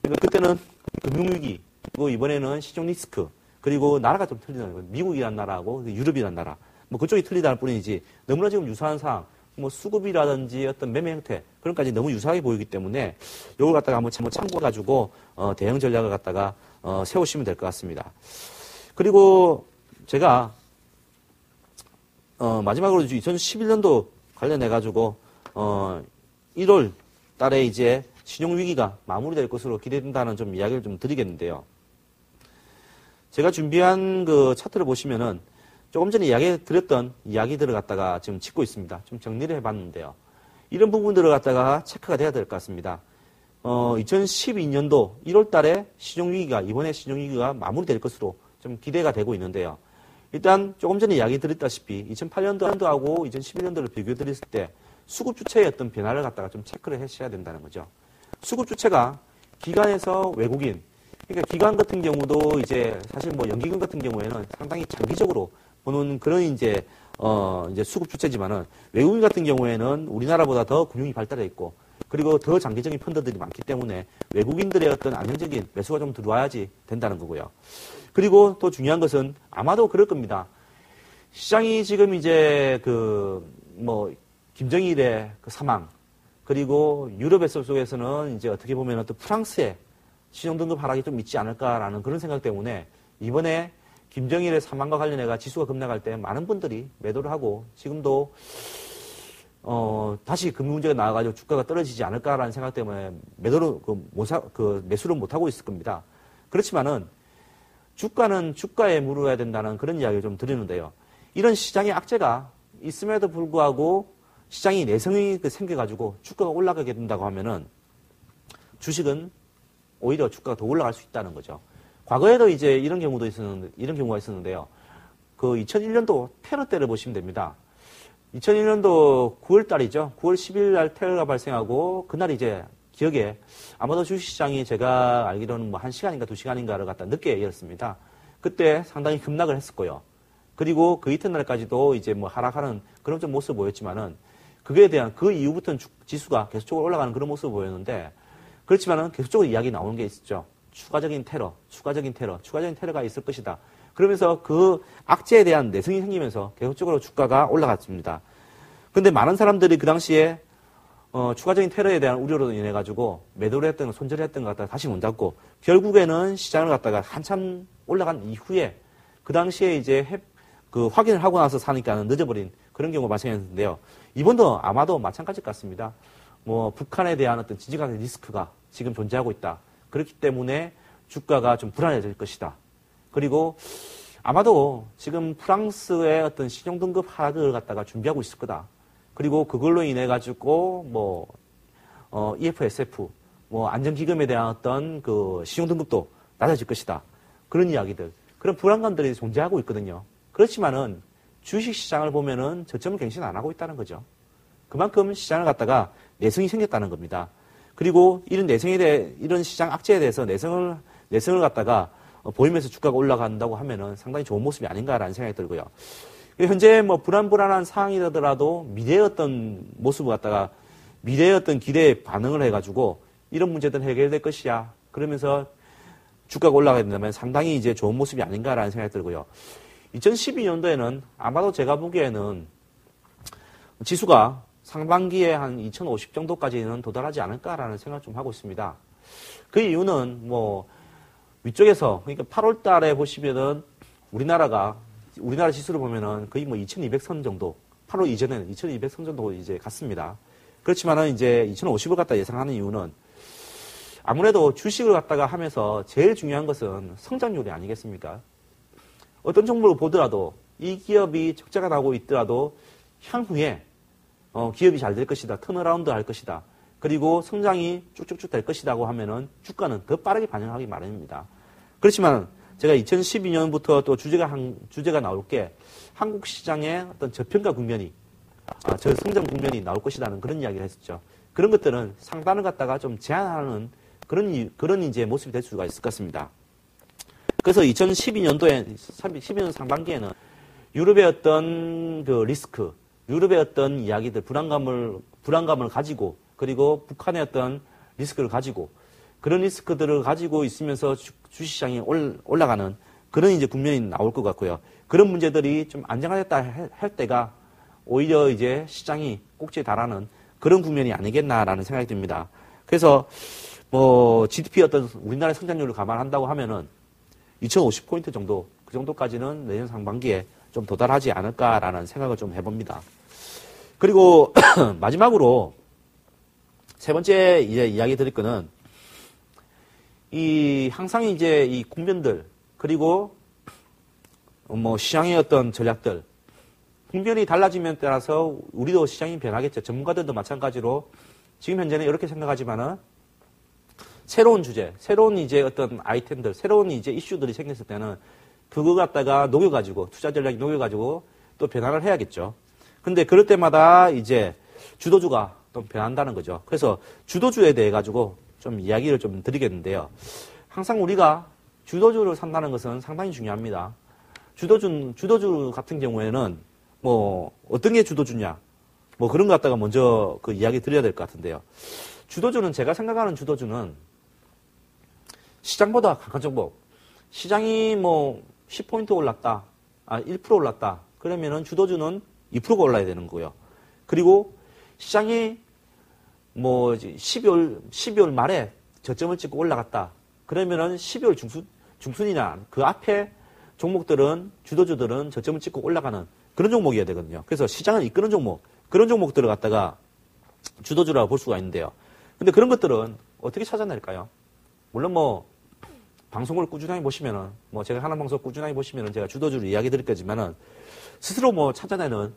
그러니까 그때는 금융위기, 그리고 이번에는 시종 리스크, 그리고 나라가 좀 틀리다는 거예요. 미국이란 나라하고 유럽이란 나라. 뭐 그쪽이 틀리다는 뿐이지 너무나 지금 유사한 상황, 뭐 수급이라든지 어떤 매매 형태, 그런 까지 너무 유사하게 보이기 때문에 이걸 갖다가 한번 참고해가지고 대응 전략을 갖다가 세우시면 될 것 같습니다. 그리고 제가 마지막으로 2011년도 관련해가지고, 1월 달에 이제 신용위기가 마무리될 것으로 기대된다는 좀 이야기를 좀 드리겠는데요. 제가 준비한 그 차트를 보시면은 조금 전에 이야기 드렸던 이야기들을 갖다가 지금 짚고 있습니다. 좀 정리를 해봤는데요. 이런 부분들을 갖다가 체크가 돼야 될 것 같습니다. 2012년도 1월 달에 이번에 신용위기가 마무리될 것으로 좀 기대가 되고 있는데요. 일단 조금 전에 이야기 드렸다시피 2008년도하고 2011년도를 비교해 드렸을 때 수급 주체의 어떤 변화를 갖다가 좀 체크를 하셔야 된다는 거죠. 수급 주체가 기관에서 외국인, 그러니까 기관 같은 경우도 이제 사실 뭐 연기금 같은 경우에는 상당히 장기적으로 보는 그런 이제 수급 주체지만은 외국인 같은 경우에는 우리나라보다 더 금융이 발달해 있고 그리고 더 장기적인 펀드들이 많기 때문에 외국인들의 어떤 안정적인 매수가 좀 들어와야지 된다는 거고요. 그리고 또 중요한 것은 아마도 그럴 겁니다. 시장이 지금 이제 김정일의 그 사망, 그리고 유럽의 속에서는 이제 어떻게 보면 또 프랑스의 신용등급 하락이 좀 있지 않을까라는 그런 생각 때문에 이번에 김정일의 사망과 관련해가 지수가 급락할 때 많은 분들이 매도를 하고 지금도 다시 금융 문제가 나와가지고 주가가 떨어지지 않을까라는 생각 때문에 매수를 못하고 있을 겁니다. 그렇지만은 주가는 주가에 물어야 된다는 그런 이야기를 좀 드리는데요. 이런 시장의 악재가 있음에도 불구하고 시장이 내성이 생겨가지고 주가가 올라가게 된다고 하면은 주식은 오히려 주가가 더 올라갈 수 있다는 거죠. 과거에도 이제 이런 경우가 있었는데요. 그 2001년도 테러 때를 보시면 됩니다. 2001년도 9월 달이죠. 9월 10일 날 테러가 발생하고 그날 이제 기억에 아마도 주식시장이 제가 알기로는 뭐 1시간인가 2시간인가를 갖다 늦게 열었습니다. 그때 상당히 급락을 했었고요. 그리고 그 이튿날까지도 이제 뭐 하락하는 그런 좀 모습을 보였지만은 그에 대한 그 이후부터는 지수가 계속적으로 올라가는 그런 모습을 보였는데 그렇지만은 계속적으로 이야기 나오는 게 있었죠. 추가적인 테러가 있을 것이다. 그러면서 그 악재에 대한 내성이 생기면서 계속적으로 주가가 올라갔습니다. 그런데 많은 사람들이 그 당시에 추가적인 테러에 대한 우려로 인해 가지고 매도를 했던 거, 손절을 했던 것 갖다가 다시 못 잡고 결국에는 시장을 갖다가 한참 올라간 이후에 그 당시에 이제 확인을 하고 나서 사니까는 늦어버린 그런 경우가 발생했는데요. 이번도 아마도 마찬가지일 것 같습니다. 뭐 북한에 대한 어떤 지정학적 리스크가 지금 존재하고 있다. 그렇기 때문에 주가가 좀 불안해질 것이다. 그리고 아마도 지금 프랑스의 어떤 신용등급 하락을 갖다가 준비하고 있을 거다. 그리고 그걸로 인해 가지고 EFSF, 안전기금에 대한 어떤 그 신용등급도 낮아질 것이다. 그런 이야기들, 그런 불안감들이 존재하고 있거든요. 그렇지만은 주식시장을 보면은 저점을 갱신 안 하고 있다는 거죠. 그만큼 시장을 갖다가 내성이 생겼다는 겁니다. 그리고 이런 이런 시장 악재에 대해서 내성을 갖다가 보이면서 주가가 올라간다고 하면은 상당히 좋은 모습이 아닌가라는 생각이 들고요. 현재 불안한 상황이라도 미래의 어떤 모습을 갖다가 미래의 어떤 기대에 반응을 해가지고 이런 문제들은 해결될 것이야. 그러면서 주가가 올라가게 된다면 상당히 이제 좋은 모습이 아닌가라는 생각이 들고요. 2012년도에는 아마도 제가 보기에는 지수가 상반기에 한 2050 정도까지는 도달하지 않을까라는 생각을 좀 하고 있습니다. 그 이유는 위쪽에서, 그러니까 8월 달에 보시면은 우리나라 지수를 보면은 거의 2200선 정도, 8월 이전에는 2200선 정도 이제 갔습니다. 그렇지만은 이제 2050을 갖다 예상하는 이유는 아무래도 주식을 갖다가 하면서 제일 중요한 것은 성장률이 아니겠습니까? 어떤 종목을 보더라도 이 기업이 적자가 나고 있더라도 향후에 기업이 잘 될 것이다. 턴어라운드 할 것이다. 그리고 성장이 쭉쭉쭉 될 것이라고 하면은 주가는 더 빠르게 반영하기 마련입니다. 그렇지만 제가 2012년부터 또 주제가 나올 게 한국 시장의 어떤 저평가 국면이, 저성장 국면이 나올 것이라는 그런 이야기를 했었죠. 그런 것들은 상단을 갖다가 좀 제한하는 그런 이제 모습이 될 수가 있을 것 같습니다. 그래서 12년 상반기에는 유럽의 어떤 그 리스크, 유럽의 어떤 이야기들, 불안감을 가지고, 그리고 북한의 어떤 리스크를 가지고, 그런 리스크들을 가지고 있으면서 주식시장이 올라가는 그런 이제 국면이 나올 것 같고요. 그런 문제들이 좀 안정화됐다 할 때가 오히려 이제 시장이 꼭지에 달하는 그런 국면이 아니겠나라는 생각이 듭니다. 그래서 GDP 어떤 우리나라의 성장률을 감안한다고 하면은 2050포인트 정도, 그 정도까지는 내년 상반기에 좀 도달하지 않을까라는 생각을 좀 해봅니다. 그리고 마지막으로 세 번째 이제 이야기 드릴 거는 항상 이제 이 국면들 그리고 뭐 시장의 어떤 전략들 국면이 달라지면 따라서 우리도 시장이 변하겠죠. 전문가들도 마찬가지로 지금 현재는 이렇게 생각하지만은 새로운 주제, 새로운 이제 어떤 아이템들, 새로운 이제 이슈들이 생겼을 때는 그거 갖다가 녹여가지고 투자 전략이 녹여가지고 또 변화를 해야겠죠. 근데 그럴 때마다 이제 주도주가 또 변한다는 거죠. 그래서 주도주에 대해 가지고 좀 이야기를 좀 드리겠는데요. 항상 우리가 주도주를 산다는 것은 상당히 중요합니다. 주도주 같은 경우에는 뭐 어떤 게 주도주냐, 뭐 그런 거 갖다가 먼저 그 이야기 드려야 될 것 같은데요. 주도주는 제가 생각하는 주도주는 시장보다 강한 종목. 시장이 뭐 10포인트 올랐다, 1% 올랐다. 그러면은 주도주는 2%가 올라야 되는 거고요. 그리고 시장이 뭐 12월 말에 저점을 찍고 올라갔다. 그러면은 12월 중순이나 그 앞에 종목들은 주도주들은 저점을 찍고 올라가는 그런 종목이어야 되거든요. 그래서 시장을 이끄는 종목, 그런 종목들을 갖다가 주도주라고 볼 수가 있는데요. 근데 그런 것들은 어떻게 찾아낼까요? 물론 뭐 방송을 꾸준하게 보시면은 뭐 제가 하는 방송 꾸준하게 보시면은 제가 주도주를 이야기 드릴 거지만은 스스로 뭐 찾아내는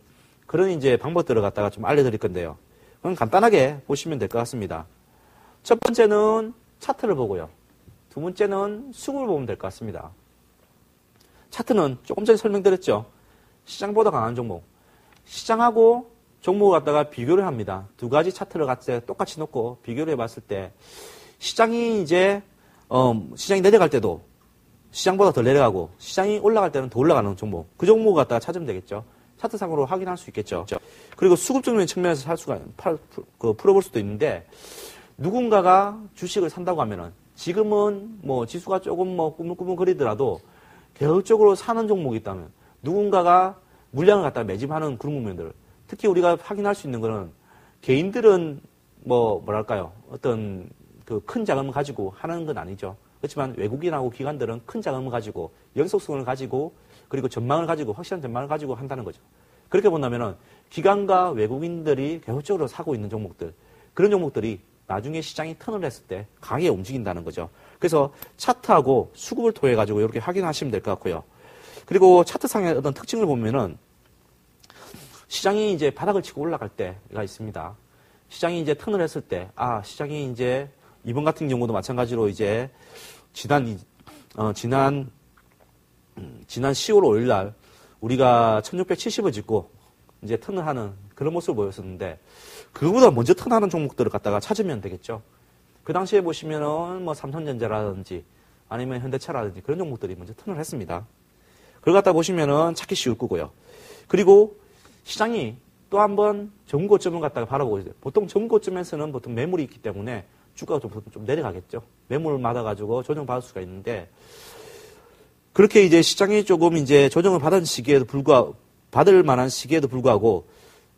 그런 이제 방법들을 갖다가 좀 알려드릴 건데요. 그건 간단하게 보시면 될 것 같습니다. 첫 번째는 차트를 보고요. 두 번째는 수급을 보면 될 것 같습니다. 차트는 조금 전에 설명드렸죠. 시장보다 강한 종목. 시장하고 종목을 갖다가 비교를 합니다. 두 가지 차트를 갖다 똑같이 놓고 비교를 해봤을 때 시장이 이제 시장이 내려갈 때도 시장보다 더 내려가고 시장이 올라갈 때는 더 올라가는 종목. 그 종목을 갖다가 찾으면 되겠죠. 차트상으로 확인할 수 있겠죠. 그리고 수급적인 측면에서 풀어볼 수도 있는데 누군가가 주식을 산다고 하면은 지금은 뭐 지수가 조금 뭐 꾸물꾸물거리더라도 계획적으로 사는 종목이 있다면 누군가가 물량을 갖다가 매집하는 그런 국면들. 특히 우리가 확인할 수 있는 거는 개인들은 뭐랄까요. 어떤 그 큰 자금을 가지고 하는 건 아니죠. 그렇지만 외국인하고 기관들은 큰 자금을 가지고 연속성을 가지고 그리고 전망을 가지고 확실한 전망을 가지고 한다는 거죠. 그렇게 본다면은 기관과 외국인들이 계속적으로 사고 있는 종목들 그런 종목들이 나중에 시장이 턴을 했을 때 강하게 움직인다는 거죠. 그래서 차트하고 수급을 통해 가지고 이렇게 확인하시면 될 것 같고요. 그리고 차트상의 어떤 특징을 보면은 시장이 이제 바닥을 치고 올라갈 때가 있습니다. 시장이 이제 턴을 했을 때, 시장이 이제 이번 같은 경우도 마찬가지로 이제 지난 10월 5일 날 우리가 1670을 찍고 이제 턴을 하는 그런 모습을 보였었는데 그거보다 먼저 턴하는 종목들을 갖다가 찾으면 되겠죠. 그 당시에 보시면은 뭐 삼성전자라든지 아니면 현대차라든지 그런 종목들이 먼저 턴을 했습니다. 그걸 갖다 보시면은 찾기 쉬울 거고요. 그리고 시장이 또 한번 전고점을 갖다가 바라보고 있어요. 보통 전고점에서는 보통 매물이 있기 때문에 주가가 좀 내려가겠죠. 매물을 맞아가지고 조정받을 수가 있는데 그렇게 이제 시장이 조금 이제 조정을 받을 만한 시기에도 불구하고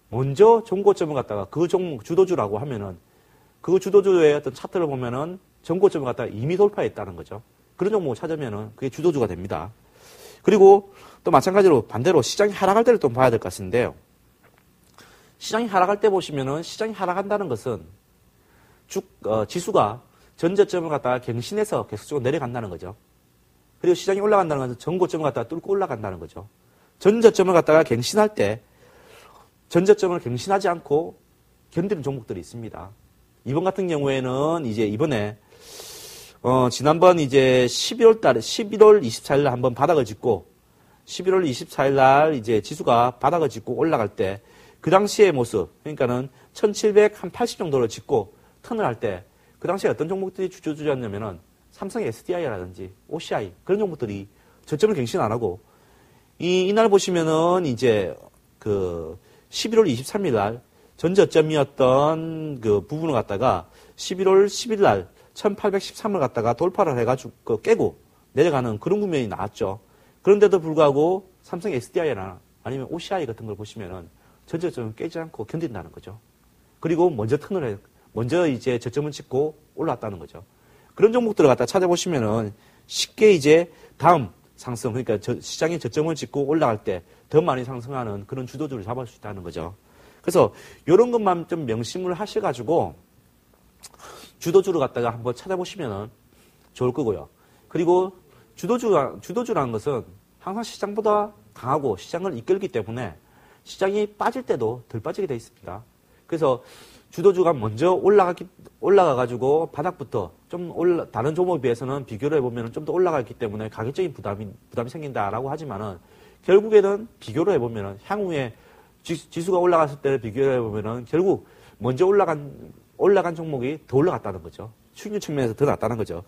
먼저 전고점을 갖다가 그 종목 주도주라고 하면은 그 주도주의 어떤 차트를 보면은 전고점을 갖다가 이미 돌파했다는 거죠. 그런 종목을 찾으면은 그게 주도주가 됩니다. 그리고 또 마찬가지로 반대로 시장이 하락할 때를 또 봐야 될 것 같은데요. 시장이 하락할 때 보시면은 시장이 하락한다는 것은 지수가 전저점을 갖다가 갱신해서 계속적으로 내려간다는 거죠. 그리고 시장이 올라간다는 것은 전고점을 갖다가 뚫고 올라간다는 거죠. 전저점을 갖다가 갱신할 때 전저점을 갱신하지 않고 견디는 종목들이 있습니다. 이번 같은 경우에는 이제 이번에 지난번 이제 11월 24일 날 한번 바닥을 짚고 11월 24일 날 이제 지수가 바닥을 짚고 올라갈 때 그 당시의 모습, 그러니까는 1780 정도를 짚고 턴을 할 때 그 당시에 어떤 종목들이 주저주였냐면은 삼성 SDI라든지 OCI 그런 종목들이 저점을 갱신 안 하고 이날 보시면은 이제 그 11월 23일 날 전저점이었던 그 부분을 갖다가 11월 10일 날 1813을 갖다가 돌파를 해가지고 깨고 내려가는 그런 국면이 나왔죠. 그런데도 불구하고 삼성 SDI나 아니면 OCI 같은 걸 보시면은 전저점을 깨지 않고 견딘다는 거죠. 그리고 먼저 이제 저점을 찍고 올라왔다는 거죠. 그런 종목들을 갖다 찾아보시면은 쉽게 이제 다음 상승, 그러니까 시장이 저점을 찍고 올라갈 때 더 많이 상승하는 그런 주도주를 잡을 수 있다는 거죠. 그래서 이런 것만 좀 명심을 하셔가지고 주도주를 갖다가 한번 찾아보시면 좋을 거고요. 그리고 주도주라는 것은 항상 시장보다 강하고 시장을 이끌기 때문에 시장이 빠질 때도 덜 빠지게 돼 있습니다. 그래서 주도주가 먼저 올라가가지고 바닥부터 좀 다른 종목에 비해서는 비교를 해보면 좀 더 올라가기 때문에 가격적인 부담이 생긴다라고 하지만은 결국에는 비교를 해보면은 향후에 지수가 올라갔을 때를 비교를 해보면은 결국 먼저 올라간 종목이 더 올라갔다는 거죠. 수익률 측면에서 더 낫다는 거죠.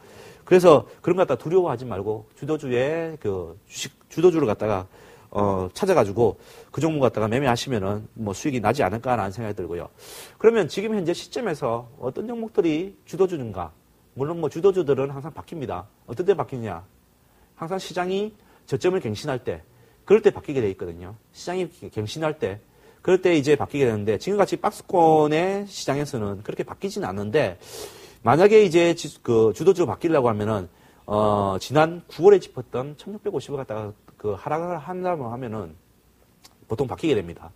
그래서 그런 거 갖다 두려워하지 말고 주도주의 주도주를 갖다가 찾아가지고 그 종목 갖다가 매매하시면은 뭐 수익이 나지 않을까라는 생각이 들고요. 그러면 지금 현재 시점에서 어떤 종목들이 주도주인가? 물론 뭐 주도주들은 항상 바뀝니다. 어떤 때 바뀌냐? 항상 시장이 저점을 갱신할 때, 그럴 때 바뀌게 돼 있거든요. 시장이 갱신할 때, 그럴 때 이제 바뀌게 되는데 지금같이 박스권의 시장에서는 그렇게 바뀌지는 않는데 만약에 이제 주도주로 바뀌려고 하면은 지난 9월에 짚었던 1650을 갖다가 하락을 한다고 하면은 보통 바뀌게 됩니다.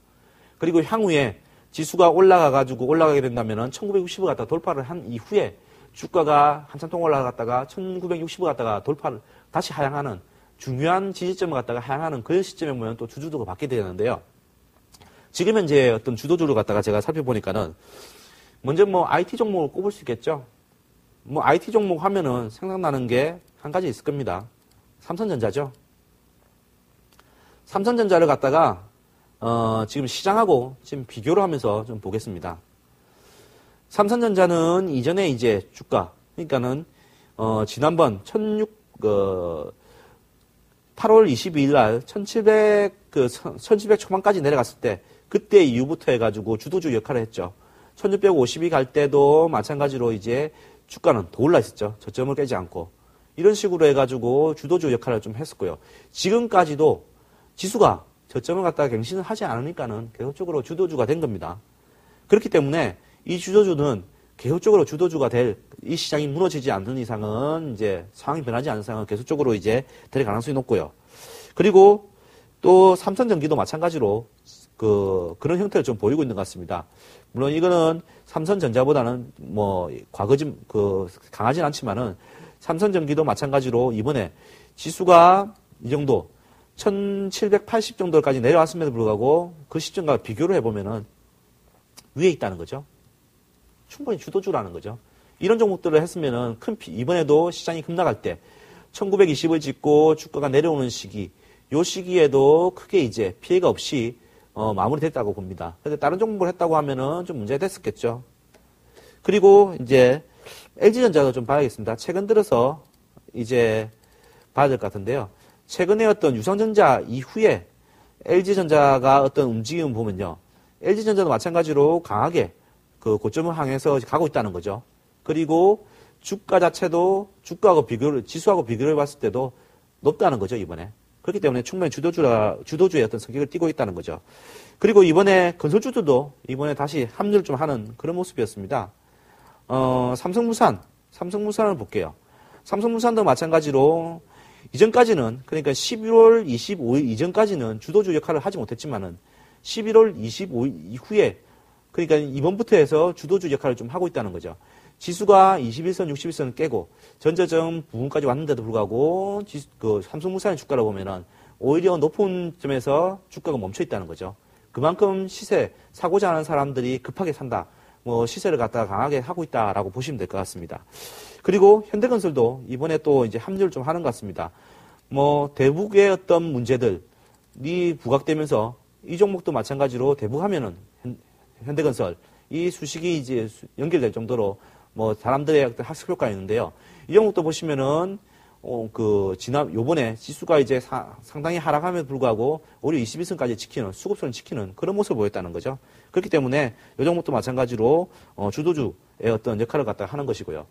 그리고 향후에 지수가 올라가게 된다면은 1960을 갖다가 돌파를 한 이후에 주가가 한참 동안 올라갔다가 1960을 갖다가 돌파를 다시 하향하는 중요한 지지점을 갖다가 하향하는 그런 시점에 보면 또 주도주가 바뀌게 되는데요. 지금 현재 어떤 주도주를 갖다가 제가 살펴보니까는 먼저 뭐 IT 종목을 꼽을 수 있겠죠. 뭐 IT 종목 하면은 생각나는 게 한 가지 있을 겁니다. 삼성전자죠. 삼성전자를 갖다가 지금 시장하고 지금 비교를 하면서 좀 보겠습니다. 삼성전자는 이전에 이제 주가 그러니까는 지난번 8월 22일 날 1700 초반까지 내려갔을 때 그때 이후부터 해가지고 주도주 역할을 했죠. 1650이 갈 때도 마찬가지로 이제 주가는 더 올라 있었죠. 저점을 깨지 않고. 이런 식으로 해가지고 주도주 역할을 좀 했었고요. 지금까지도 지수가 저점을 갖다가 갱신을 하지 않으니까는 계속적으로 주도주가 된 겁니다. 그렇기 때문에 이 주도주는 계속적으로 주도주가 이 시장이 무너지지 않는 이상은 이제 상황이 변하지 않는 이상은 계속적으로 이제 될 가능성이 높고요. 그리고 또 삼성전기도 마찬가지로 그런 형태를 좀 보이고 있는 것 같습니다. 물론 이거는 삼성전자보다는 뭐 강하진 않지만은 삼성전기도 마찬가지로 이번에 지수가 이 정도 1780 정도까지 내려왔음에도 불구하고 그 시점과 비교를 해보면은 위에 있다는 거죠. 충분히 주도주라는 거죠. 이런 종목들을 했으면은 이번에도 시장이 급락할 때 1920을 찍고 주가가 내려오는 시기, 요 시기에도 크게 이제 피해가 없이 마무리됐다고 봅니다. 근데 다른 종목을 했다고 하면은 좀 문제가 됐었겠죠. 그리고 이제 LG전자도 좀 봐야겠습니다. 최근 들어서 이제 봐야 될 것 같은데요. 최근에 어떤 유성전자 이후에 LG전자가 어떤 움직임을 보면요. LG전자도 마찬가지로 강하게 그 고점을 향해서 가고 있다는 거죠. 그리고 주가 자체도 지수하고 비교를 봤을 때도 높다는 거죠, 이번에. 그렇기 때문에 충분히 주도주의 어떤 성격을 띠고 있다는 거죠. 그리고 이번에 건설주들도 이번에 다시 합류를 좀 하는 그런 모습이었습니다. 삼성물산을 볼게요. 삼성물산도 마찬가지로 이전까지는 그러니까 11월 25일 이전까지는 주도주 역할을 하지 못했지만은 11월 25일 이후에 그러니까 이번부터 해서 주도주 역할을 좀 하고 있다는 거죠. 지수가 21선, 61선을 깨고 전저점 부분까지 왔는데도 불구하고 삼성물산의 주가를 보면은 오히려 높은 점에서 주가가 멈춰 있다는 거죠. 그만큼 사고자 하는 사람들이 급하게 산다. 뭐 시세를 갖다가 강하게 하고 있다라고 보시면 될 것 같습니다. 그리고 현대건설도 이번에 또 이제 합류를 좀 하는 것 같습니다. 뭐 대북의 어떤 문제들이 부각되면서 이 종목도 마찬가지로 대북하면은 현대건설 이 수식이 이제 연결될 정도로 뭐 사람들의 어떤 학습 효과가 있는데요. 이 종목도 보시면은 요번에 지수가 이제 상당히 하락함에도 불구하고 오히려 21선까지 수급선을 지키는 그런 모습을 보였다는 거죠. 그렇기 때문에 이 종목도 마찬가지로 주도주의 어떤 역할을 갖다 하는 것이고요.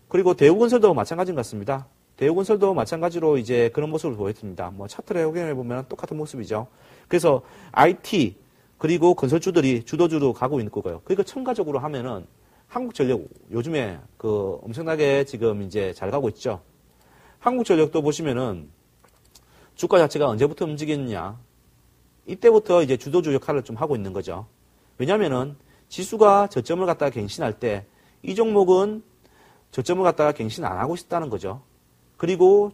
그리고 대우건설도 마찬가지인 것 같습니다. 대우건설도 마찬가지로 이제 그런 모습을 보였습니다. 뭐 차트를 확인해 보면 똑같은 모습이죠. 그래서 IT 그리고 건설주들이 주도주로 가고 있는 거고요. 그러니까 첨가적으로 하면은 한국전력 요즘에 엄청나게 지금 이제 잘 가고 있죠. 한국전력도 보시면은 주가 자체가 언제부터 움직였느냐. 이때부터 이제 주도주 역할을 좀 하고 있는 거죠. 왜냐면은 지수가 저점을 갖다가 갱신할 때 이 종목은 저점을 갖다가 갱신 안 하고 있다는 거죠. 그리고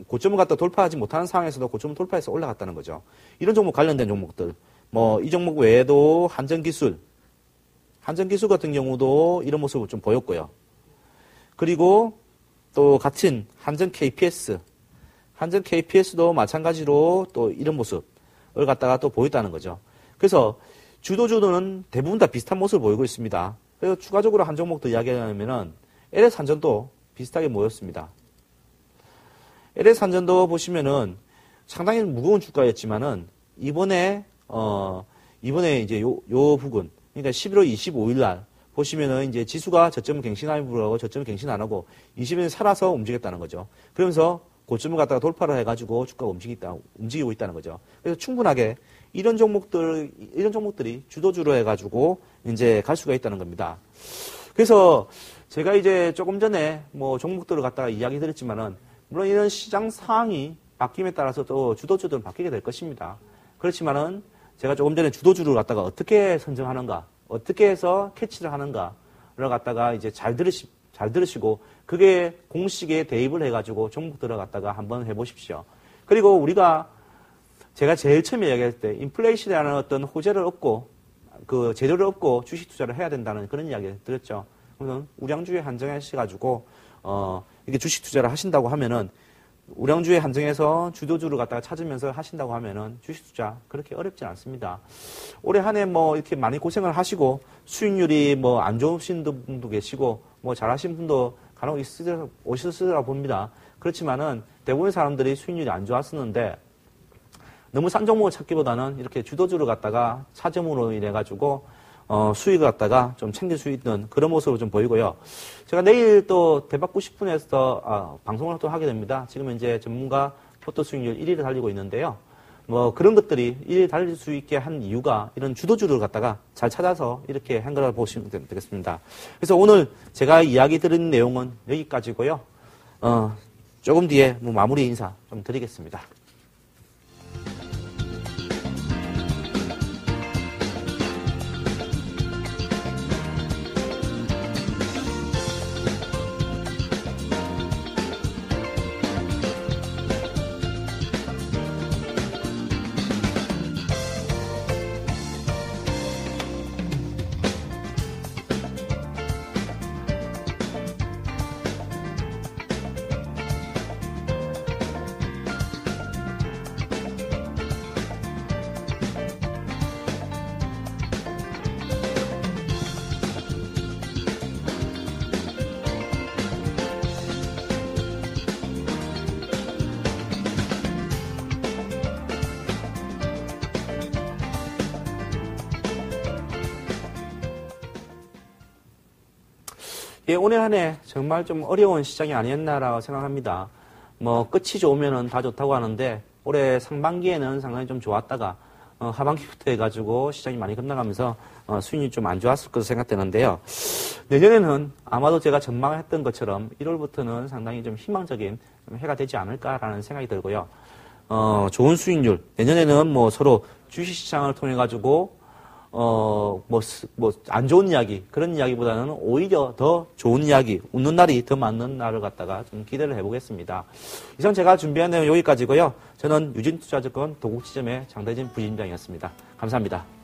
고점을 갖다 돌파하지 못하는 상황에서도 고점을 돌파해서 올라갔다는 거죠. 이런 종목 관련된 종목들. 뭐 이 종목 외에도 한전기술 같은 경우도 이런 모습을 좀 보였고요. 그리고 또 같은 한전 KPS도 마찬가지로 또 이런 모습을 갖다가 또 보였다는 거죠. 그래서 주도주는 대부분 다 비슷한 모습을 보이고 있습니다. 그래서 추가적으로 한 종목도 이야기하면은 LS한전도 비슷하게 모였습니다. LS한전도 보시면은 상당히 무거운 주가였지만은 이번에 이제 요 부분, 그러니까 11월 25일 날 보시면은 이제 지수가 저점을 갱신하고 저점을 갱신 안 하고 20일에 살아서 움직였다는 거죠. 그러면서 고점을 갖다가 돌파를 해가지고 주가가 움직이고 있다는 거죠. 그래서 충분하게 이런 종목들이 주도주로 해가지고 이제 갈 수가 있다는 겁니다. 그래서 제가 이제 조금 전에 뭐 종목들을 갖다가 이야기 드렸지만은 물론 이런 시장 상황이 바뀜에 따라서 또 주도주들은 바뀌게 될 것입니다. 그렇지만은 제가 조금 전에 주도주를 갖다가 어떻게 선정하는가, 어떻게 해서 캐치를 하는가를 갖다가 이제 잘 들으시고 그게 공식에 대입을 해가지고 종목들을 갖다가 한번 해보십시오. 그리고 제가 제일 처음에 이야기할 때 인플레이션이라는 어떤 호재를 얻고 그 재료를 얻고 주식 투자를 해야 된다는 그런 이야기를 드렸죠. 그래서 우량주에 한정하셔가지고 이렇게 주식 투자를 하신다고 하면은 우량주에 한정해서 주도주를 갖다가 찾으면서 하신다고 하면은 주식 투자 그렇게 어렵진 않습니다. 올해 한 해 뭐 이렇게 많이 고생을 하시고 수익률이 뭐 안 좋으신 분도 계시고 뭐 잘하신 분도 간혹 오셨으리라 봅니다. 그렇지만은 대부분의 사람들이 수익률이 안 좋았었는데 너무 싼 종목을 찾기보다는 이렇게 주도주를 갖다가 차점으로 인해 가지고 수익을 갖다가 좀 챙길 수 있는 그런 모습을 좀 보이고요. 제가 내일 또 대박 90분에서 방송을 또 하게 됩니다. 지금 이제 전문가 포트 수익률 1위를 달리고 있는데요. 뭐 그런 것들이 1위 달릴 수 있게 한 이유가 이런 주도주를 갖다가 잘 찾아서 이렇게 한 거라고 보시면 되겠습니다. 그래서 오늘 제가 이야기 드린 내용은 여기까지고요. 조금 뒤에 뭐 마무리 인사 좀 드리겠습니다. 예, 오늘 한 해 정말 좀 어려운 시장이 아니었나라고 생각합니다. 뭐 끝이 좋으면은 다 좋다고 하는데 올해 상반기에는 상당히 좀 좋았다가 하반기부터 해가지고 시장이 많이 급락하면서 수익률이 좀 안 좋았을 것으로 생각되는데요. 내년에는 아마도 제가 전망했던 것처럼 1월부터는 상당히 좀 희망적인 해가 되지 않을까라는 생각이 들고요. 좋은 수익률, 내년에는 뭐 서로 주식시장을 통해가지고 안 좋은 이야기, 그런 이야기보다는 오히려 더 좋은 이야기, 웃는 날이 더 맞는 날을 갖다가 좀 기대를 해보겠습니다. 이상 제가 준비한 내용 여기까지고요. 저는 유진투자증권 도곡지점의 장대진 부지점장이었습니다. 감사합니다.